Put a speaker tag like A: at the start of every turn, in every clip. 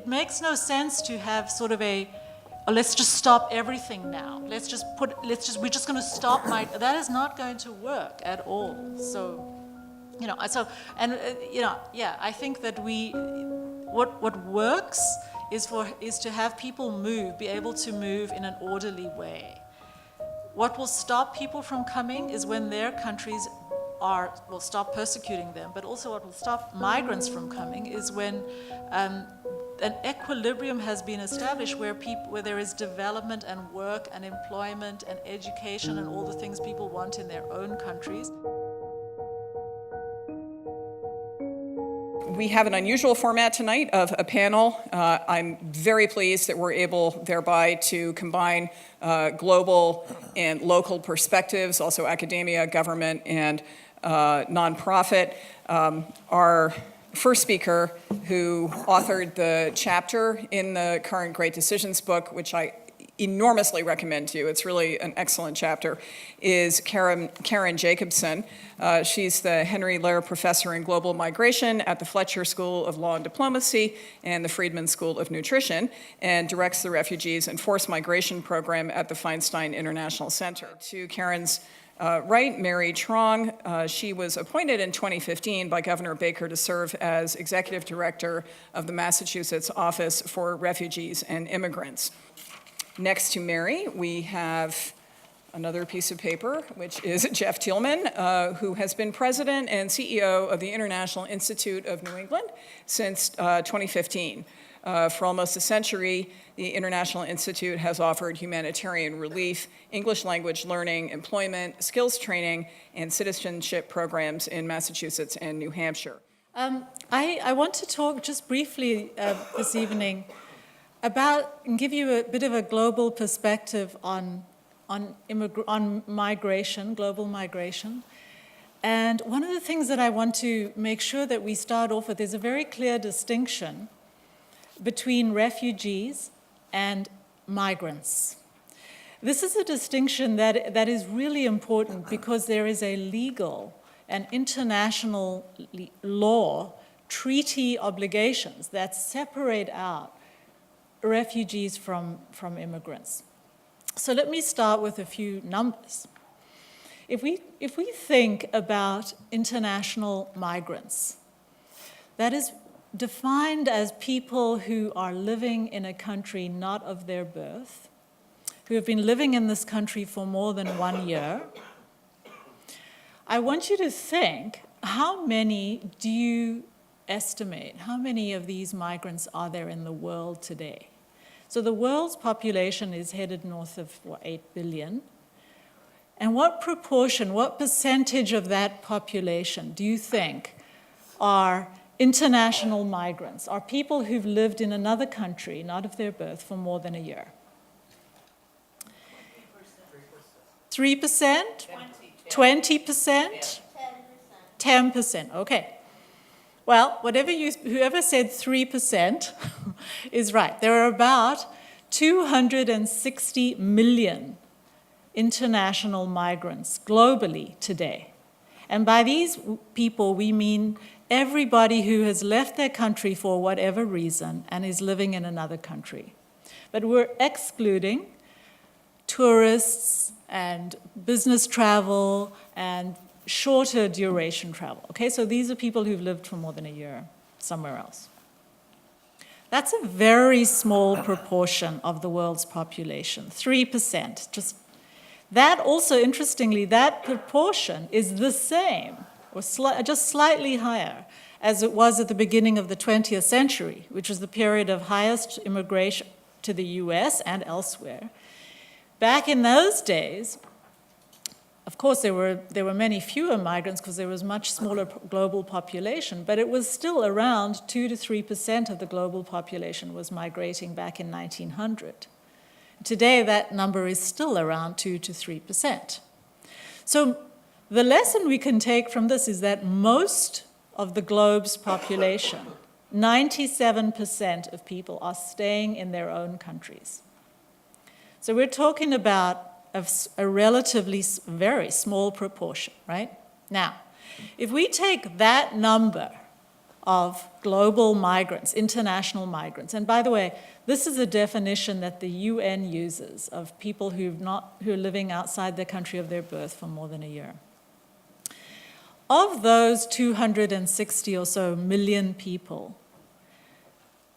A: it makes no sense to have sort of let's just stop everything now. We're just going to stop that is not going to work at all. So, I think that what works is to have people be able to move in an orderly way. What will stop people from coming is when their countries will stop persecuting them, but also what will stop migrants from coming is when an equilibrium has been established where there is development and work and employment and education and all the things people want in their own countries.
B: We have an unusual format tonight of a panel. I'm very pleased that we're able thereby to combine global and local perspectives, also academia, government, and nonprofit. Our first speaker, who authored the chapter in the current Great Decisions book, which I enormously recommend to you, it's really an excellent chapter, is Karen Jacobsen. She's the Henry Lair Professor in Global Migration at the Fletcher School of Law and Diplomacy and the Friedman School of Nutrition, and directs the Refugees and Forced Migration Program at the Feinstein International Center. To Karen's right, Mary Truong. She was appointed in 2015 by Governor Baker to serve as Executive Director of the Massachusetts Office for Refugees and Immigrants. Next to Mary, we have another piece of paper, which is Jeff Thielmen, who has been president and CEO of the International Institute of New England since 2015. For almost a century, the International Institute has offered humanitarian relief, English language learning, employment, skills training, and citizenship programs in Massachusetts and New Hampshire.
A: I want to talk just briefly this evening and give you a bit of a global perspective on migration, global migration. And one of the things that I want to make sure that we start off with is a very clear distinction between refugees and migrants. This is a distinction that is really important because there is a legal and international law, treaty obligations that separate out refugees from immigrants. So let me start with a few numbers. If we think about international migrants, that is defined as people who are living in a country not of their birth, who have been living in this country for more than 1 year. I want you to think, how many do you estimate, how many of these migrants are there in the world today? So the world's population is headed north of 8 billion. And what proportion, what percentage of that population do you think are international migrants, are people who've lived in another country, not of their birth, for more than a year? 3%? 20%? 10%, okay. Well, whoever said 3% is right. There are about 260 million international migrants globally today. And by these people, we mean everybody who has left their country for whatever reason and is living in another country. But we're excluding tourists and business travel and shorter duration travel. Okay, so these are people who've lived for more than a year somewhere else. That's a very small proportion of the world's population, 3%. That also, interestingly, that proportion is the same, or just slightly higher, as it was at the beginning of the 20th century, which was the period of highest immigration to the US and elsewhere. Back in those days, of course, there were many fewer migrants because there was much smaller global population, but it was still around 2 to 3% of the global population was migrating back in 1900. Today, that number is still around 2 to 3%. So the lesson we can take from this is that most of the globe's population, 97% of people, are staying in their own countries. So we're talking about a relatively very small proportion, right? Now, if we take that number of global migrants, international migrants. And by the way, this is a definition that the UN uses of people who are living outside the country of their birth for more than a year. Of those 260 or so million people,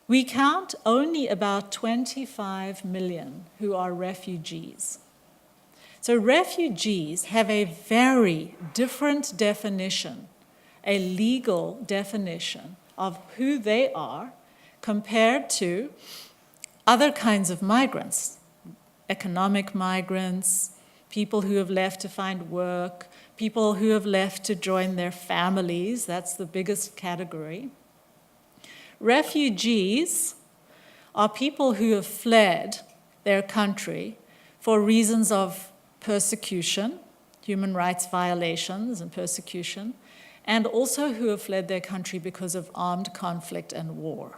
A: we count only about 25 million who are refugees. So refugees have a very different definition, a legal definition of who they are compared to other kinds of migrants, economic migrants, people who have left to find work, people who have left to join their families. That's the biggest category. Refugees are people who have fled their country for reasons of persecution, human rights violations and persecution, and also who have fled their country because of armed conflict and war.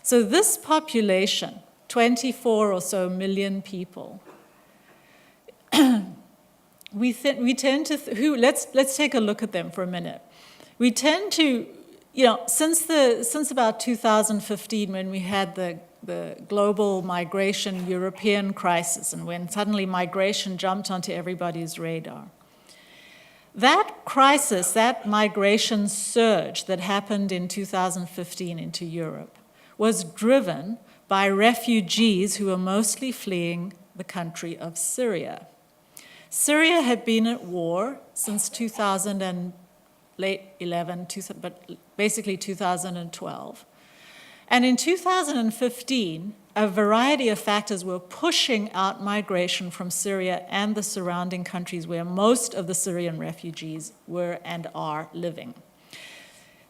A: So this population, 24 or so million people, we tend to, let's take a look at them for a minute. We tend to, since about 2015, when we had the global migration European crisis, and when suddenly migration jumped onto everybody's radar. That crisis, that migration surge that happened in 2015 into Europe, was driven by refugees who were mostly fleeing the country of Syria. Syria had been at war since 2011, but basically 2012. And in 2015, a variety of factors were pushing out migration from Syria and the surrounding countries where most of the Syrian refugees were and are living.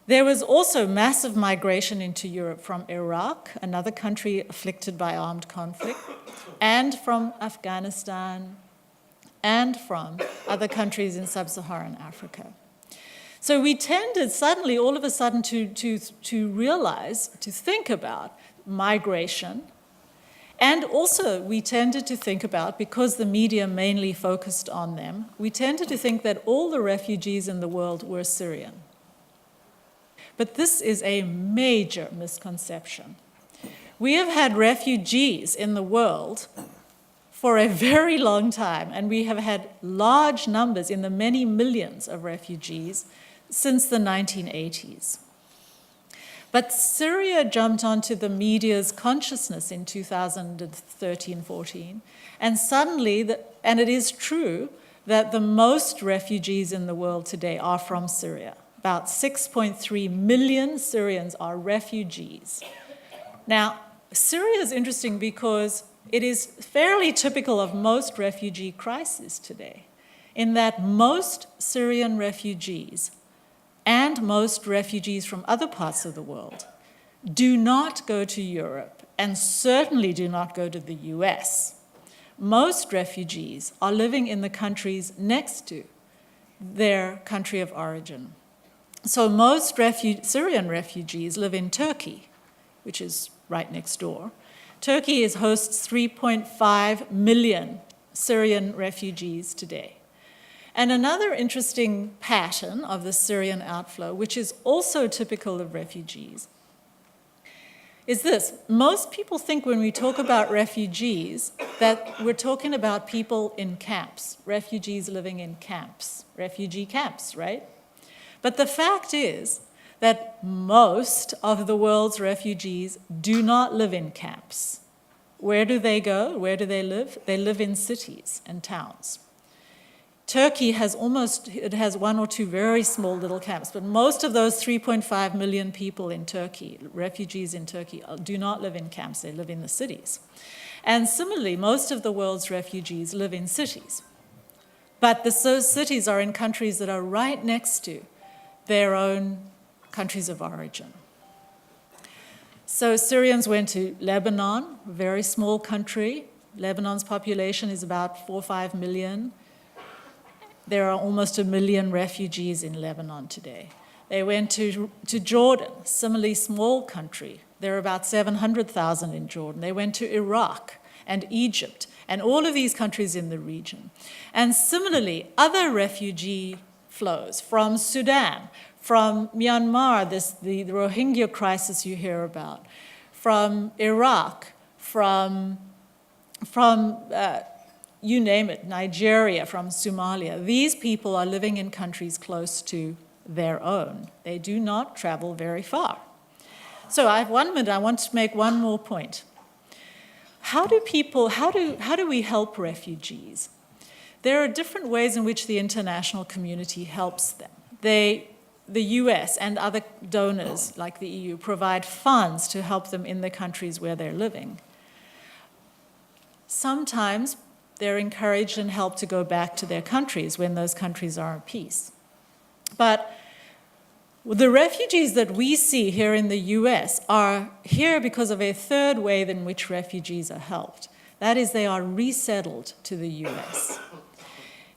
A: There was also massive migration into Europe from Iraq, another country afflicted by armed conflict, and from Afghanistan, and from other countries in sub-Saharan Africa. So we tended suddenly, all of a sudden, to realize, to think about migration. And also we tended to think about, because the media mainly focused on them, we tended to think that all the refugees in the world were Syrian. But this is a major misconception. We have had refugees in the world for a very long time, and we have had large numbers in the many millions of refugees since the 1980s. But Syria jumped onto the media's consciousness in 2013-14, and suddenly, and it is true that the most refugees in the world today are from Syria. About 6.3 million Syrians are refugees. Now, Syria is interesting because it is fairly typical of most refugee crises today, in that most Syrian refugees and most refugees from other parts of the world do not go to Europe and certainly do not go to the US. Most refugees are living in the countries next to their country of origin. So most Syrian refugees live in Turkey, which is right next door. Turkey hosts 3.5 million Syrian refugees today. And another interesting pattern of the Syrian outflow, which is also typical of refugees, is this. Most people think when we talk about refugees that we're talking about people in camps, refugees living in camps, refugee camps, right? But the fact is that most of the world's refugees do not live in camps. Where do they go? Where do they live? They live in cities and towns. Turkey has one or two very small little camps, but most of those 3.5 million people in Turkey, refugees in Turkey, do not live in camps, they live in the cities. And similarly, most of the world's refugees live in cities. But those cities are in countries that are right next to their own countries of origin. So Syrians went to Lebanon, a very small country. Lebanon's population is about 4 or 5 million. There are almost 1 million refugees in Lebanon today. They went to Jordan, similarly small country. There are about 700,000 in Jordan. They went to Iraq and Egypt and all of these countries in the region. And similarly, other refugee flows from Sudan, from Myanmar, the Rohingya crisis you hear about, from Iraq, from you name it, Nigeria, from Somalia. These people are living in countries close to their own. They do not travel very far. So I have 1 minute, I want to make one more point. How do we help refugees? There are different ways in which the international community helps them. The US and other donors, like the EU, provide funds to help them in the countries where they're living. Sometimes they're encouraged and helped to go back to their countries when those countries are at peace. But the refugees that we see here in the US are here because of a third way in which refugees are helped. That is, they are resettled to the US.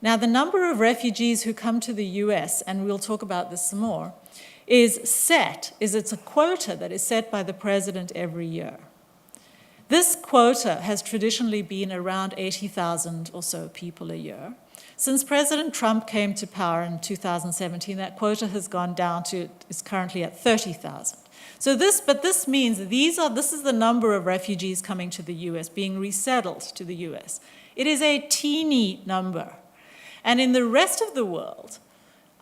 A: Now, the number of refugees who come to the US, and we'll talk about this some more, it's a quota that is set by the president every year. This quota has traditionally been around 80,000 or so people a year. Since President Trump came to power in 2017, that quota has gone down to, is currently at 30,000. But this means this is the number of refugees coming to the US, being resettled to the US. It is a teeny number. And in the rest of the world,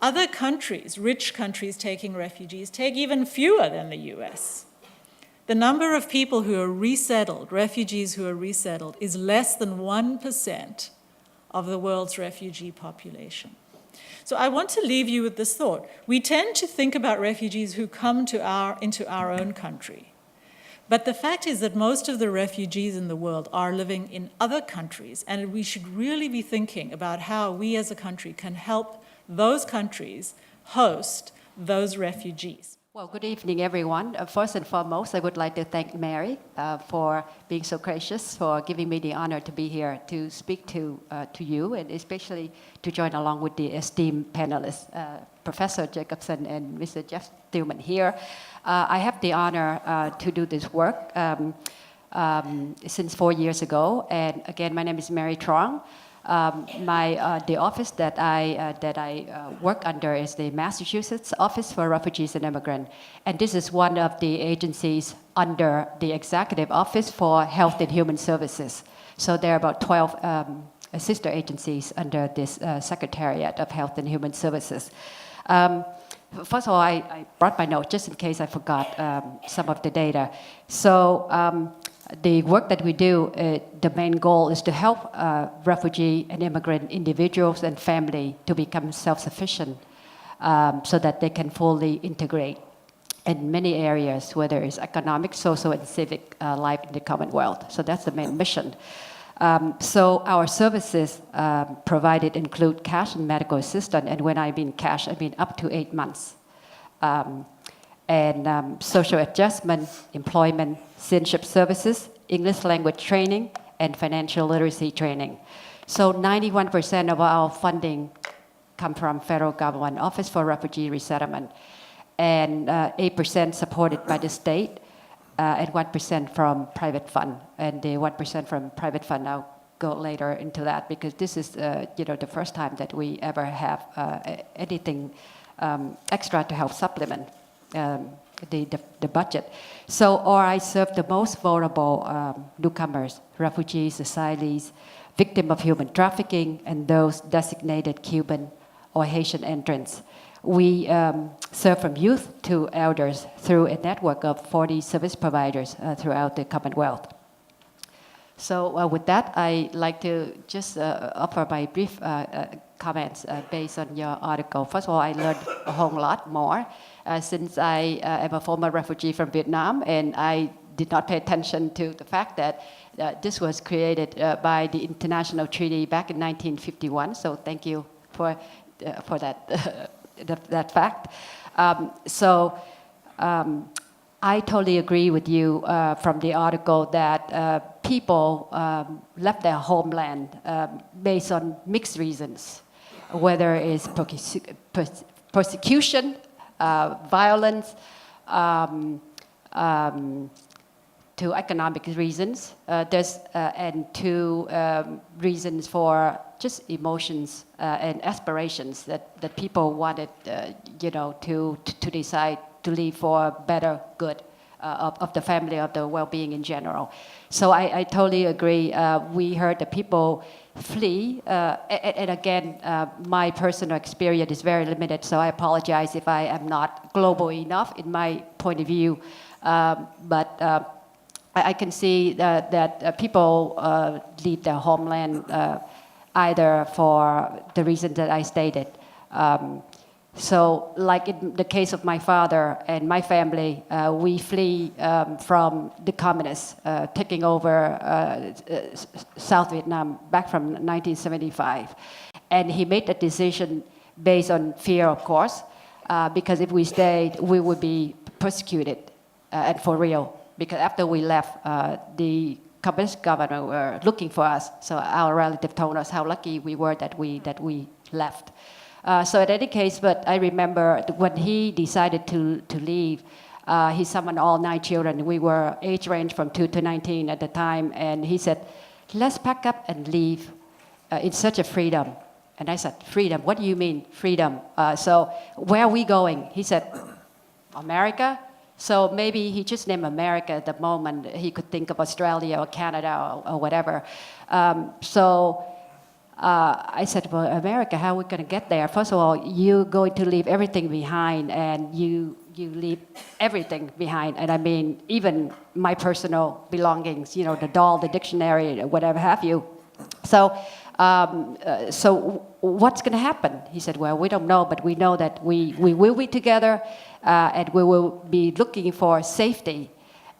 A: other countries, rich countries taking refugees, take even fewer than the US. The number of people who are resettled, refugees who are resettled, is less than 1% of the world's refugee population. So I want to leave you with this thought. We tend to think about refugees who come into our own country. But the fact is that most of the refugees in the world are living in other countries, and we should really be thinking about how we as a country can help those countries host those refugees.
C: Well, good evening, everyone. First and foremost, I would like to thank Mary for being so gracious, for giving me the honor to be here to speak to you, and especially to join along with the esteemed panelists, Professor Jacobsen and Mr. Jeff Thielmen here. I have the honor to do this work since 4 years ago, and again, my name is Mary Truong. The office that I work under is the Massachusetts Office for Refugees and Migrants, and this is one of the agencies under the Executive Office for Health and Human Services. So there are about 12 sister agencies under this Secretariat of Health and Human Services. First of all, I brought my note just in case I forgot some of the data. So the work that we do, the main goal is to help refugee and immigrant individuals and family to become self-sufficient so that they can fully integrate in many areas, whether it's economic, social, and civic life in the Commonwealth. So that's the main mission. So our services provided include cash and medical assistance, and when I mean cash, I mean up to 8 months. Social adjustment, employment, citizenship services, English language training, and financial literacy training. So 91% of our funding come from federal government Office for Refugee Resettlement, and 8% supported by the state, and 1% from private fund. And the 1% from private fund, I'll go later into that, because this is the first time that we ever have anything extra to help supplement the budget. So, I serve the most vulnerable newcomers, refugees, asylees, victims of human trafficking, and those designated Cuban or Haitian entrants. We serve from youth to elders through a network of 40 service providers throughout the Commonwealth. So with that, I'd like to just offer my brief comments based on your article. First of all, I learned a whole lot more since I am a former refugee from Vietnam, and I did not pay attention to the fact that this was created by the international treaty back in 1951. So thank you for that. That fact. I totally agree with you from the article that people left their homeland based on mixed reasons, whether it's persecution, violence, two economic reasons. And two reasons for just emotions and aspirations that people wanted, to decide to leave for better good of the family, of the well-being in general. So I totally agree. We heard the people flee, and again, my personal experience is very limited, so I apologize if I am not global enough in my point of view. But I can see that people leave their homeland either for the reasons that I stated. So like in the case of my father and my family, we flee from the communists taking over South Vietnam back from 1975. And he made that decision based on fear, of course, because if we stayed, we would be persecuted, and for real. Because after we left, the communist government were looking for us. So our relative told us how lucky we were that we left. So in any case, but I remember when he decided to leave, he summoned all 9 children. We were age range from 2 to 19 at the time, and he said, let's pack up and leave in search of freedom. And I said, freedom? What do you mean, freedom? So where are we going? He said, America? So maybe he just named America at the moment. He could think of Australia or Canada or whatever. I said, well, America, how are we going to get there? First of all, you're going to leave everything behind, and you leave everything behind. And I mean, even my personal belongings, the doll, the dictionary, whatever have you. So what's going to happen? He said, well, we don't know, but we know that we will be together, and we will be looking for safety.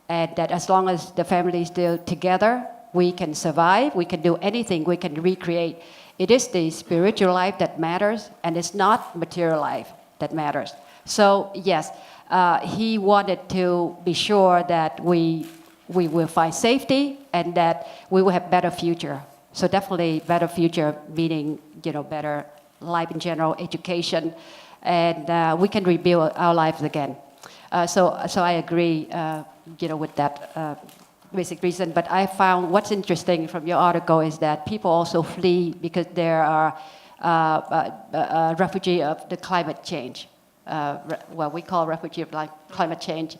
C: And that as long as the family is still together, we can survive, we can do anything, we can recreate. It is the spiritual life that matters, and it's not material life that matters. So yes, he wanted to be sure that we will find safety and that we will have better future. So definitely better future, meaning better life in general, education, and we can rebuild our lives again. So I agree, with that basic reason. But I found what's interesting from your article is that people also flee because there are refugee of the climate change. Well, we call refugee of climate change.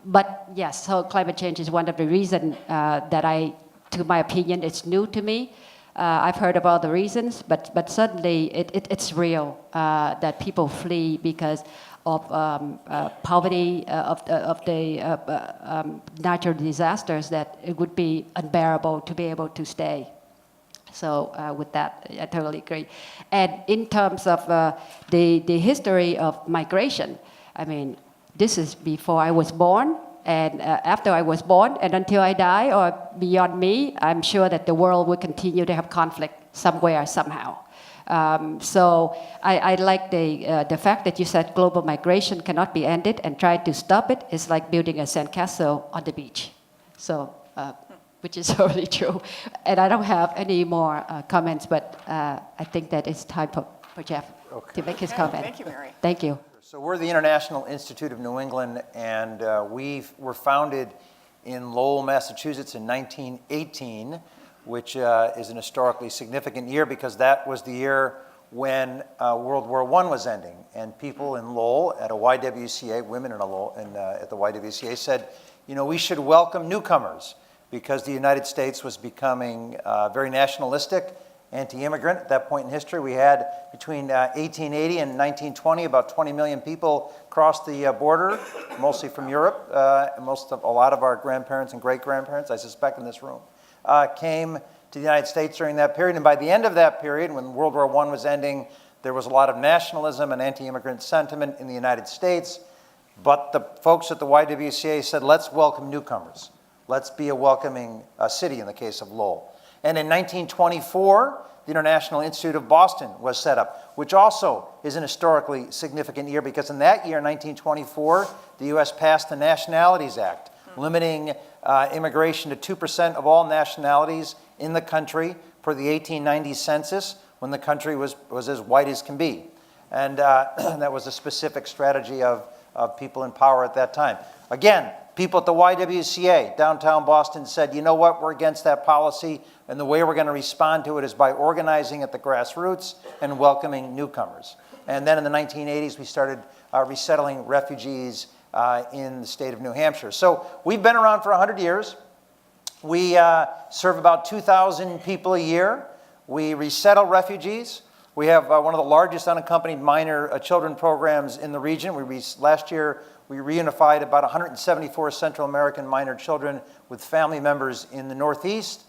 C: But yes, so climate change is one of the reasons that to my opinion, it's new to me. I've heard about the reasons, but suddenly it's real that people flee because of poverty, of the natural disasters, that it would be unbearable to be able to stay. So with that, I totally agree. And in terms of the history of migration, I mean, this is before I was born, and after I was born, and until I die or beyond me, I'm sure that the world will continue to have conflict somewhere, somehow. So I like the fact that you said global migration cannot be ended, and trying to stop it is like building a sandcastle on the beach. So, which is totally true. And I don't have any more comments, but I think that it's time for Jeff to make his comment.
B: Thank you, Mary.
C: Thank you.
D: So we're the International Institute of New England, and we were founded in Lowell, Massachusetts in 1918, which is an historically significant year because that was the year when World War I was ending. And people in Lowell at a YWCA, women in at the YWCA said, we should welcome newcomers because the United States was becoming very nationalistic, anti-immigrant. At that point in history, we had between 1880 and 1920, about 20 million people crossed the border, mostly from Europe. A lot of our grandparents and great-grandparents, I suspect, in this room, came to the United States during that period. And by the end of that period, when World War I was ending, there was a lot of nationalism and anti-immigrant sentiment in the United States. But the folks at the YWCA said, let's welcome newcomers. Let's be a welcoming city in the case of Lowell. And in 1924, the International Institute of Boston was set up, which also is an historically significant year because in that year, 1924, the U.S. passed the Nationalities Act, limiting immigration to 2% of all nationalities in the country per the 1890 census, when the country was as white as can be. And that was a specific strategy of people in power at that time. Again, People at the YWCA, downtown Boston, said, you know what, we're against that policy, and the way we're going to respond to it is by organizing at the grassroots and welcoming newcomers. And then in the 1980s, we started resettling refugees in the state of New Hampshire. So we've been around for 100 years. We serve about 2,000 people a year. We resettle refugees. We have one of the largest unaccompanied minor children programs in the region. Last year, we reunified about 174 Central American minor children with family members in the Northeast.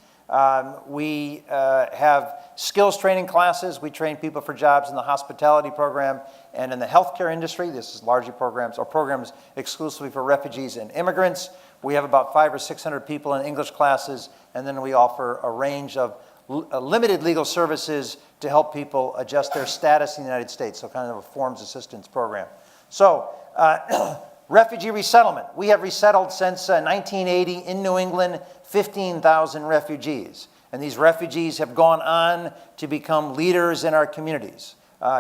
D: We have skills training classes. We train people for jobs in the hospitality program and in the healthcare industry. This is largely programs exclusively for refugees and immigrants. We have about 500 or 600 people in English classes, and then we offer a range of limited legal services to help people adjust their status in the United States, so kind of a forms assistance program. So, refugee resettlement. We have resettled since 1980 in New England 15,000 refugees. And these refugees have gone on to become leaders in our communities.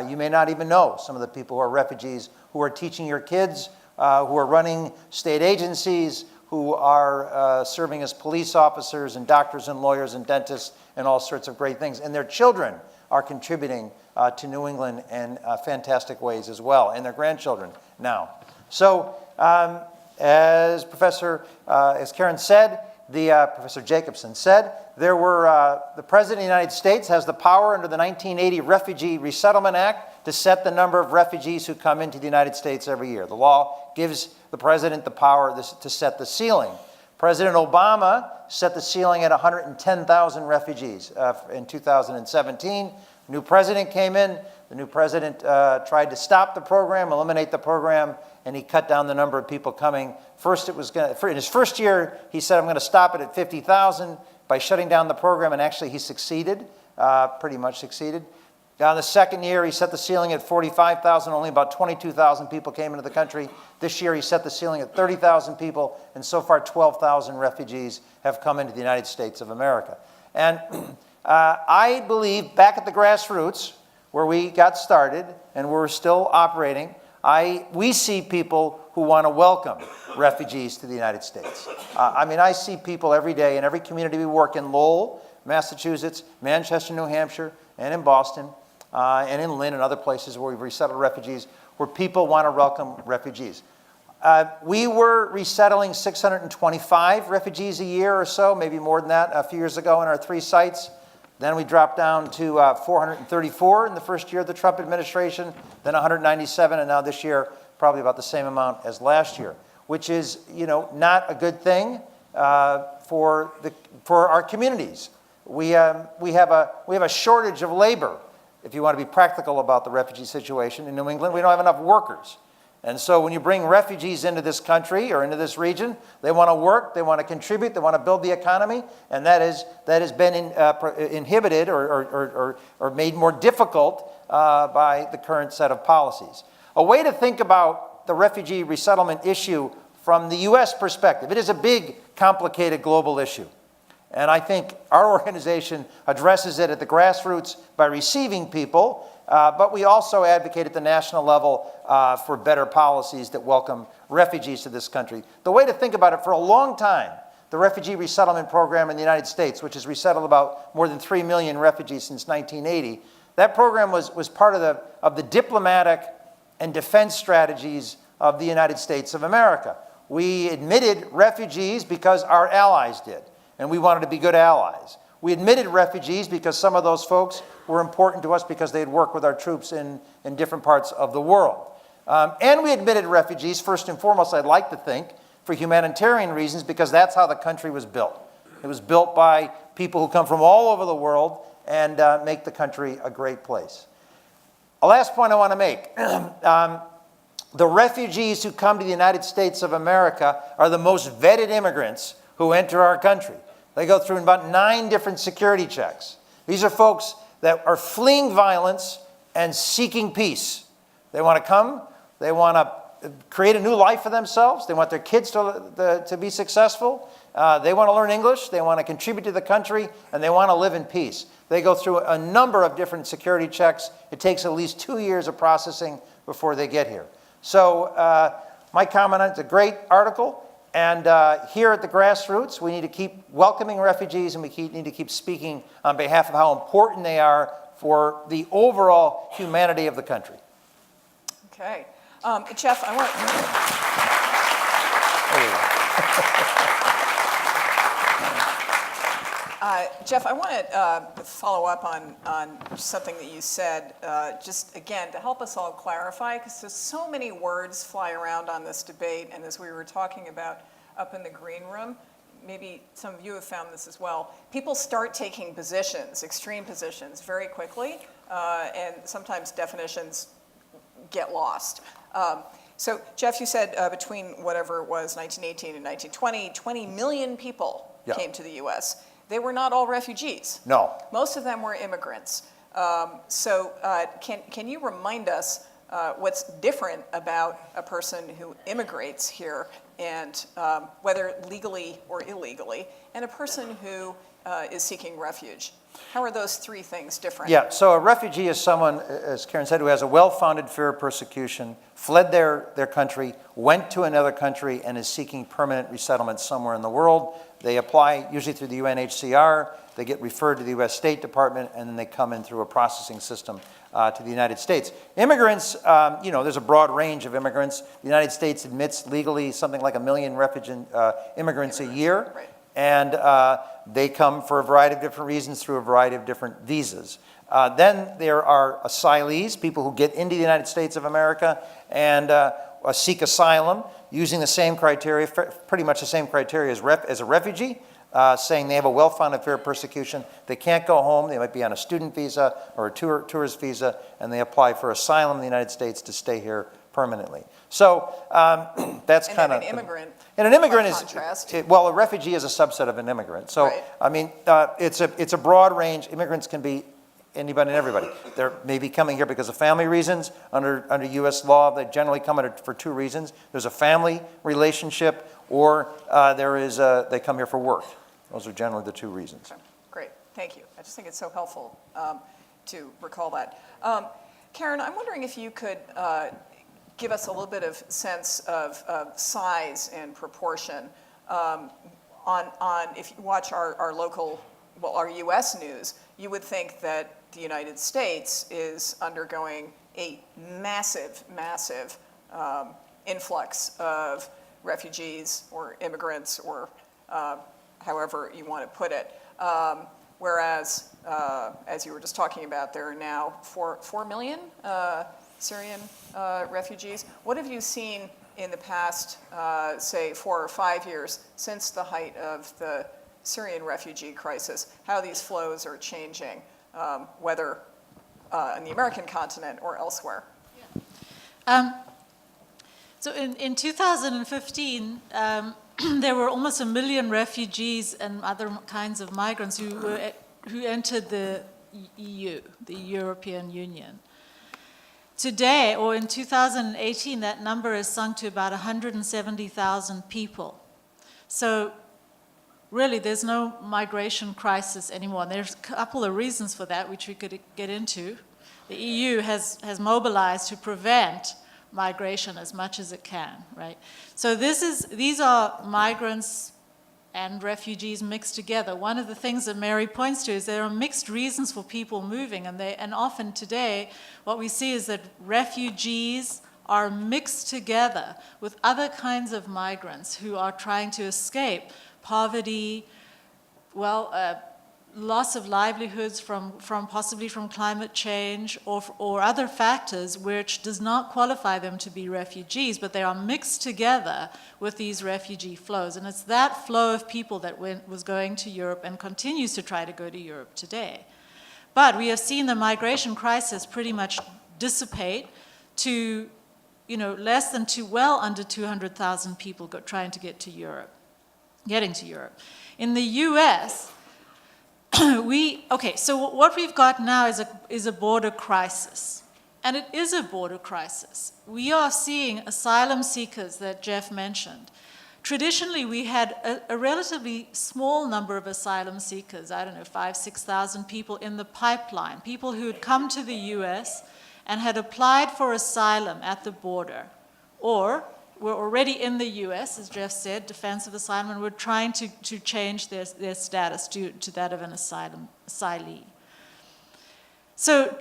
D: You may not even know some of the people who are refugees, who are teaching your kids, who are running state agencies, who are serving as police officers and doctors and lawyers and dentists and all sorts of great things. And their children are contributing to New England in fantastic ways as well, and their grandchildren now. So as Karen said, Professor Jacobsen said, the President of the United States has the power under the 1980 Refugee Resettlement Act to set the number of refugees who come into the United States every year. The law gives the President the power to set the ceiling. President Obama set the ceiling at 110,000 refugees in 2017. The new president came in. The new president tried to stop the program, eliminate the program, and he cut down the number of people coming. First, in his first year, he said, I'm going to stop it at 50,000 by shutting down the program, and actually he succeeded, pretty much succeeded. Now, in the second year, he set the ceiling at 45,000. Only about 22,000 people came into the country. This year, he set the ceiling at 30,000 people, and so far 12,000 refugees have come into the United States of America. And I believe back at the grassroots, where we got started and we're still operating, we see people who want to welcome refugees to the United States. I see people every day in every community we work in, Lowell, Massachusetts, Manchester, New Hampshire, and in Boston, and in Lynn and other places where we've resettled refugees, where people want to welcome refugees. We were resettling 625 refugees a year or so, maybe more than that, a few years ago in our 3 sites. Then we dropped down to 434 in the first year of the Trump administration, then 197, and now this year, probably about the same amount as last year, which is, not a good thing for our communities. We have a shortage of labor, if you want to be practical about the refugee situation in New England. We don't have enough workers. And so when you bring refugees into this country or into this region, they want to work, they want to contribute, they want to build the economy, and that has been inhibited or made more difficult by the current set of policies. A way to think about the refugee resettlement issue from the U.S. perspective, it is a big, complicated global issue. And I think our organization addresses it at the grassroots by receiving people, but we also advocate at the national level for better policies that welcome refugees to this country. The way to think about it, for a long time, the Refugee Resettlement Program in the United States, which has resettled about more than 3 million refugees since 1980, that program was part of the diplomatic and defense strategies of the United States of America. We admitted refugees because our allies did, and we wanted to be good allies. We admitted refugees because some of those folks were important to us because they had worked with our troops in different parts of the world. And we admitted refugees, first and foremost, I'd like to think, for humanitarian reasons, because that's how the country was built. It was built by people who come from all over the world and make the country a great place. A last point I want to make. The refugees who come to the United States of America are the most vetted immigrants who enter our country. They go through about 9 different security checks. These are folks that are fleeing violence and seeking peace. They want to come, they want to create a new life for themselves, they want their kids to be successful, they want to learn English, they want to contribute to the country, and they want to live in peace. They go through a number of different security checks. It takes at least 2 years of processing before they get here. So my comment on it's a great article, And here at the grassroots, we need to keep welcoming refugees, and we need to keep speaking on behalf of how important they are for the overall humanity of the country.
B: Okay. Jeff, I want Jeff, I want to follow up on something that you said, just again, to help us all clarify, because there's so many words fly around on this debate, and as we were talking about up in the green room, maybe some of you have found this as well, people start taking positions, extreme positions, very quickly, and sometimes definitions get lost. So, Jeff, you said between whatever it was, 1918 and 1920, 20 million people came to the U.S. They were not all refugees.
D: No.
B: Most of them were immigrants. So can you remind us what's different about a person who immigrates here, and whether legally or illegally, and a person who is seeking refuge? How are those three things different?
D: Yeah, so a refugee is someone, as Karen said, who has a well-founded fear of persecution, fled their country, went to another country, and is seeking permanent resettlement somewhere in the world. They apply usually through the UNHCR, they get referred to the US State Department, and then they come in through a processing system to the United States. Immigrants, there's a broad range of immigrants. The United States admits legally something like 1 million immigrants a year.
B: Right.
D: And they come for a variety of different reasons through a variety of different visas. Then there are asylees, people who get into the United States of America and seek asylum using the same criteria, pretty much the same criteria as a refugee, saying they have a well-founded fear of persecution. They can't go home. They might be on a student visa or a tourist visa, and they apply for asylum in the United States to stay here permanently. So that's kind of...
B: an immigrant.
D: And an immigrant is,
B: contrast.
D: a refugee is a subset of an immigrant. So,
B: Right.
D: I mean, it's a broad range. Immigrants can be anybody and everybody. They're maybe coming here because of family reasons. Under U.S. law, they generally come for two reasons. There's a family relationship, or they come here for work. Those are generally the two reasons.
B: Okay. Great, thank you. I just think it's so helpful to recall that. Karen, I'm wondering if you could give us a little bit of sense of size and proportion on if you watch our local, our U.S. news, you would think that the United States is undergoing a massive, massive influx of refugees or immigrants, or however you want to put it. Whereas, as you were just talking about, there are now 4 million Syrian refugees. What have you seen in the past, say, 4 or 5 years since the height of the Syrian refugee crisis, how these flows are changing, whether on the American continent or elsewhere?
A: So in 2015, there were almost 1 million refugees and other kinds of migrants who entered the EU, the European Union. Today, or in 2018, that number has sunk to about 170,000 people. So really, there's no migration crisis anymore. And there's a couple of reasons for that, which we could get into. The EU has mobilized to prevent migration as much as it can, right? So these are migrants and refugees mixed together. One of the things that Mary points to is there are mixed reasons for people moving, and often today what we see is that refugees are mixed together with other kinds of migrants who are trying to escape poverty, loss of livelihoods possibly from climate change or other factors which does not qualify them to be refugees, but they are mixed together with these refugee flows. And it's that flow of people that was going to Europe and continues to try to go to Europe today. But we have seen the migration crisis pretty much dissipate to, less than under 200,000 people trying to getting to Europe. In the US, so what we've got now is a border crisis. And it is a border crisis. We are seeing asylum seekers that Jeff mentioned. Traditionally, we had a relatively small number of asylum seekers, 5,000, 6,000 people in the pipeline, people who had come to the US and had applied for asylum at the border, or were already in the US, as Jeff said, defensive asylum, and were trying to change their status to that of an asylee. So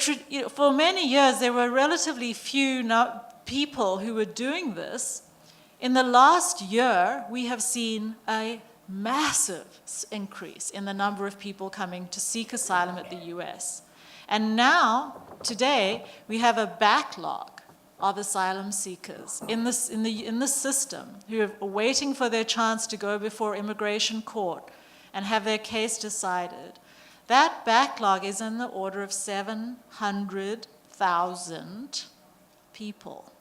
A: for many years, there were relatively few people who were doing this. In the last year, we have seen a massive increase in the number of people coming to seek asylum at the US. And now, today, we have a backlog of asylum seekers in the system who are waiting for their chance to go before immigration court and have their case decided. That backlog is in the order of 700,000 people.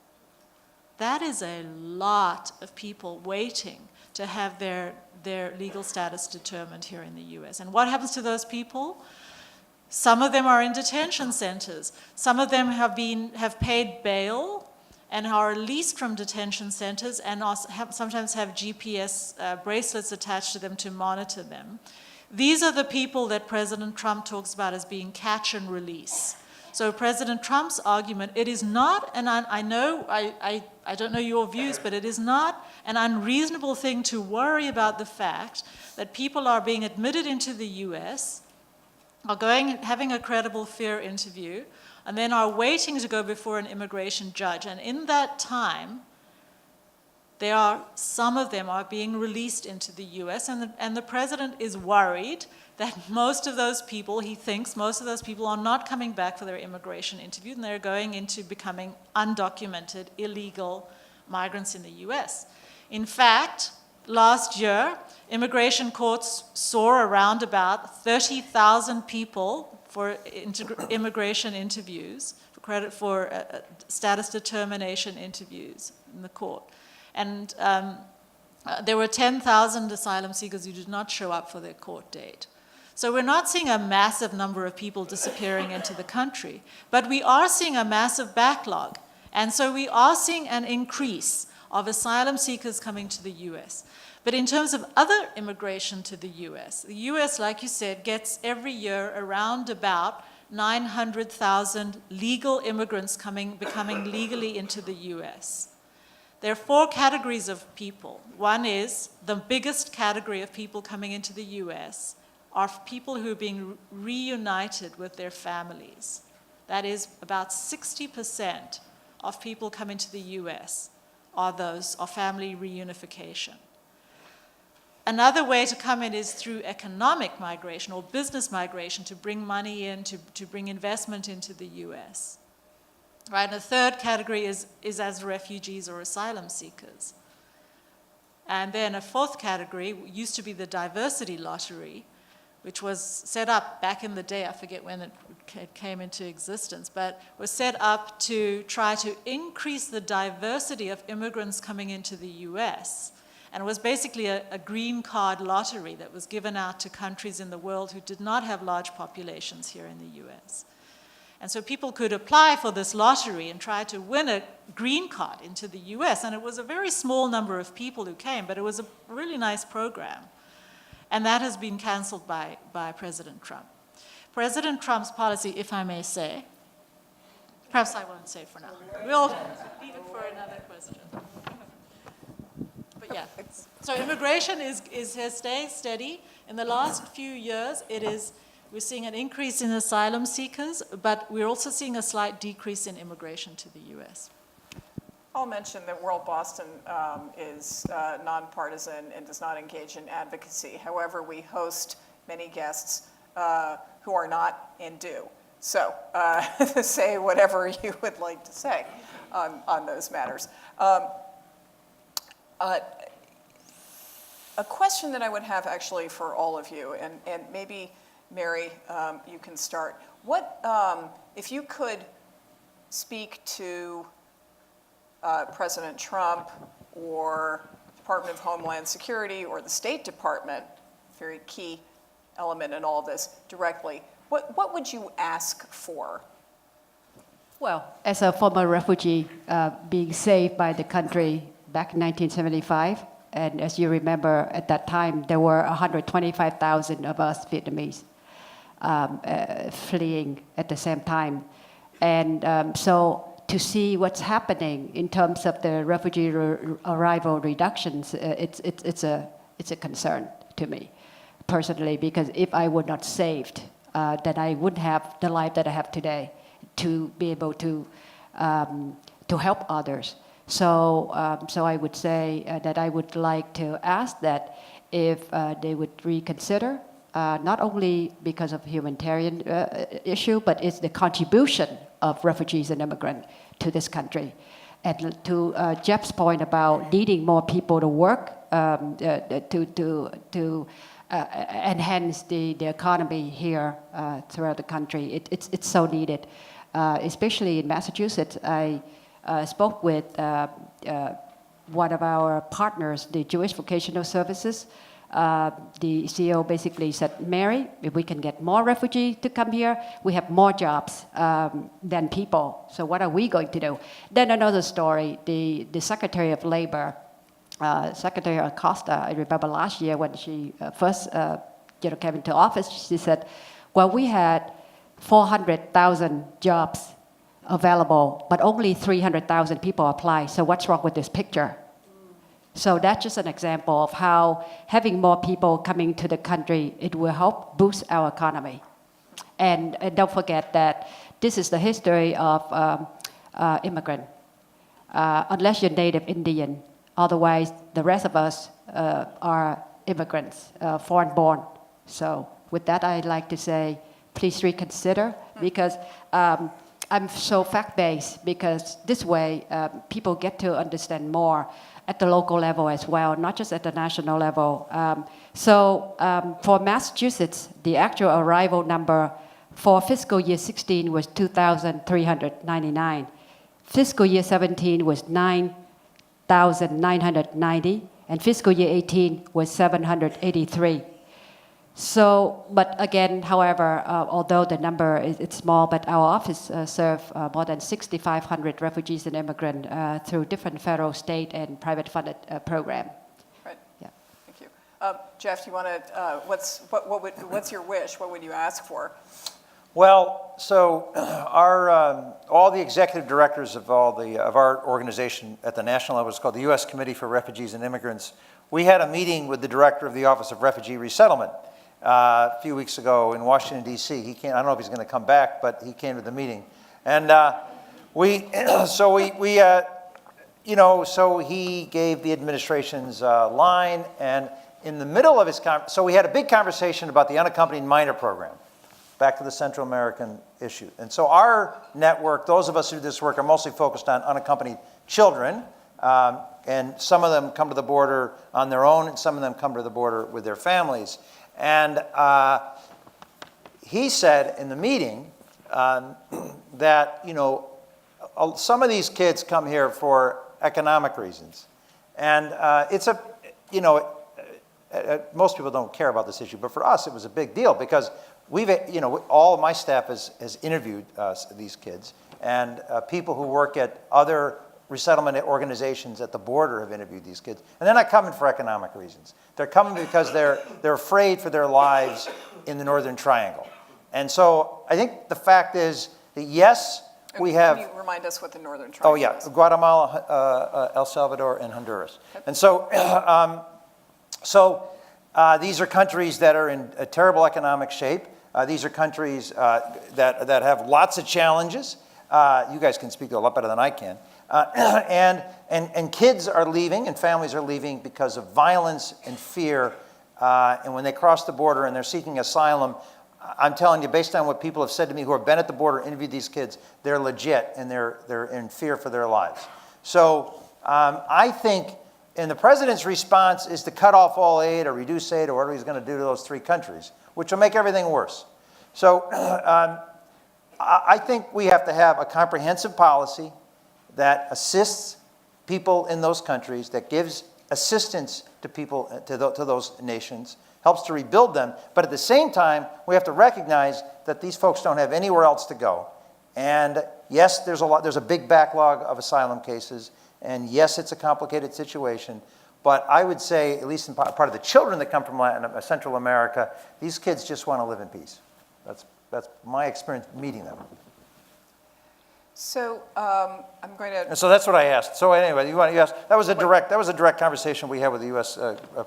A: That is a lot of people waiting to have their legal status determined here in the US. And what happens to those people? Some of them are in detention centers. Some of them have paid bail and are released from detention centers and sometimes have GPS bracelets attached to them to monitor them. These are the people that President Trump talks about as being catch and release. So President Trump's argument, it is not, and I don't know your views, but it is not an unreasonable thing to worry about the fact that people are being admitted into the US, are having a credible fear interview, and then are waiting to go before an immigration judge. And in that time, some of them are being released into the US, and the president is worried that most of those people, he thinks most of those people are not coming back for their immigration interview, and they're going into becoming undocumented, illegal migrants in the US. In fact, last year, immigration courts saw around about 30,000 people for immigration interviews, for status determination interviews in the court. And there were 10,000 asylum seekers who did not show up for their court date. So we're not seeing a massive number of people disappearing into the country, but we are seeing a massive backlog. And so we are seeing an increase of asylum seekers coming to the US. But in terms of other immigration to the US, like you said, gets every year around about 900,000 legal immigrants becoming legally into the US. There are 4 categories of people. One is the biggest category of people coming into the US are people who are being reunited with their families. That is, about 60% of people coming to the US are family reunification. Another way to come in is through economic migration or business migration to bring money in, to bring investment into the US. Right? And the third category is as refugees or asylum seekers. And then a fourth category used to be the diversity lottery, which was set up back in the day, I forget when it came into existence, but was set up to try to increase the diversity of immigrants coming into the US. And it was basically a green card lottery that was given out to countries in the world who did not have large populations here in the US. And so people could apply for this lottery and try to win a green card into the US. And it was a very small number of people who came, but it was a really nice program. And that has been canceled by President Trump. President Trump's policy, if I may say, perhaps I won't say for now. We'll leave it for another question. But yeah, so immigration has stayed steady. In the last few years, we're seeing an increase in asylum seekers, but we're also seeing a slight decrease in immigration to the US.
B: I'll mention that WorldBoston is nonpartisan and does not engage in advocacy. However, we host many guests who are not and do. So say whatever you would like to say on those matters. A question that I would have actually for all of you, and maybe Mary, you can start. What, if you could speak to President Trump or Department of Homeland Security or the State Department, very key element in all this, directly, what would you ask for?
C: Well, as a former refugee being saved by the country back in 1975, and as you remember, at that time, there were 125,000 of us Vietnamese fleeing at the same time. And so to see what's happening in terms of the refugee arrival reductions, it's a concern to me personally, because if I were not saved, then I wouldn't have the life that I have today to be able to help others. So I would say that I would like to ask that if they would reconsider, not only because of humanitarian issue, but it's the contribution of refugees and immigrants to this country. And to Jeff's point about needing more people to work to enhance the economy here throughout the country, it's so needed. Especially in Massachusetts, I spoke with one of our partners, the Jewish Vocational Services. The CEO basically said, Mary, if we can get more refugees to come here, we have more jobs than people. So what are we going to do? Then another story, the Secretary of Labor, Secretary Acosta, I remember last year when she first came into office, she said, well, we had 400,000 jobs available, but only 300,000 people apply. So what's wrong with this picture? So that's just an example of how having more people coming to the country, it will help boost our economy. And don't forget that this is the history of immigrant. Unless you're native Indian, otherwise the rest of us are immigrants, foreign born. So with that, I'd like to say, please reconsider, because I'm so fact-based, because this way people get to understand more at the local level as well, not just at the national level. For Massachusetts, the actual arrival number for fiscal year 16 was 2,399. Fiscal year 17 was 9,990, and fiscal year 18 was 783. So, but again, however, although the number is small, but our office serves more than 6,500 refugees and immigrants through different federal, state, and private funded programs.
B: Right.
C: Yeah.
B: Thank you. Jeff, do you want to? What's your wish? What would you ask for?
D: Well, so all the executive directors of our organization at the national level is called the U.S. Committee for Refugees and Immigrants. We had a meeting with the director of the Office of Refugee Resettlement a few weeks ago in Washington, D.C. He came. I don't know if he's going to come back, but he came to the meeting, and so he gave the administration's line, and in the middle of his so we had a big conversation about the unaccompanied minor program, back to the Central American issue. And so our network, those of us who do this work, are mostly focused on unaccompanied children, and some of them come to the border on their own, and some of them come to the border with their families. And he said in the meeting that, some of these kids come here for economic reasons. And most people don't care about this issue, but for us it was a big deal, because all of my staff has interviewed these kids, and people who work at other resettlement organizations at the border have interviewed these kids. And they're not coming for economic reasons. They're coming because they're afraid for their lives in the Northern Triangle. And so I think the fact is that, yes, we have...
B: Can you remind us what the Northern Triangle is?
D: Guatemala, El Salvador, and Honduras. Okay. And so, these are countries that are in a terrible economic shape. These are countries that have lots of challenges. You guys can speak to it a lot better than I can. And kids are leaving, and families are leaving because of violence and fear. And when they cross the border and they're seeking asylum, I'm telling you, based on what people have said to me who have been at the border, interviewed these kids, they're legit, and they're in fear for their lives. So I think, and the president's response is to cut off all aid or reduce aid or whatever he's going to do to those three countries, which will make everything worse. So I think we have to have a comprehensive policy that assists people in those countries, that gives assistance to people, to those nations, helps to rebuild them. But at the same time, we have to recognize that these folks don't have anywhere else to go. And yes, there's a big backlog of asylum cases. And yes, it's a complicated situation. But I would say, at least in part of the children that come from Central America, these kids just want to live in peace. That's my experience meeting them.
B: So I'm going to.
D: And so that's what I asked. So anyway, you asked, that was a direct conversation we had with the U.S.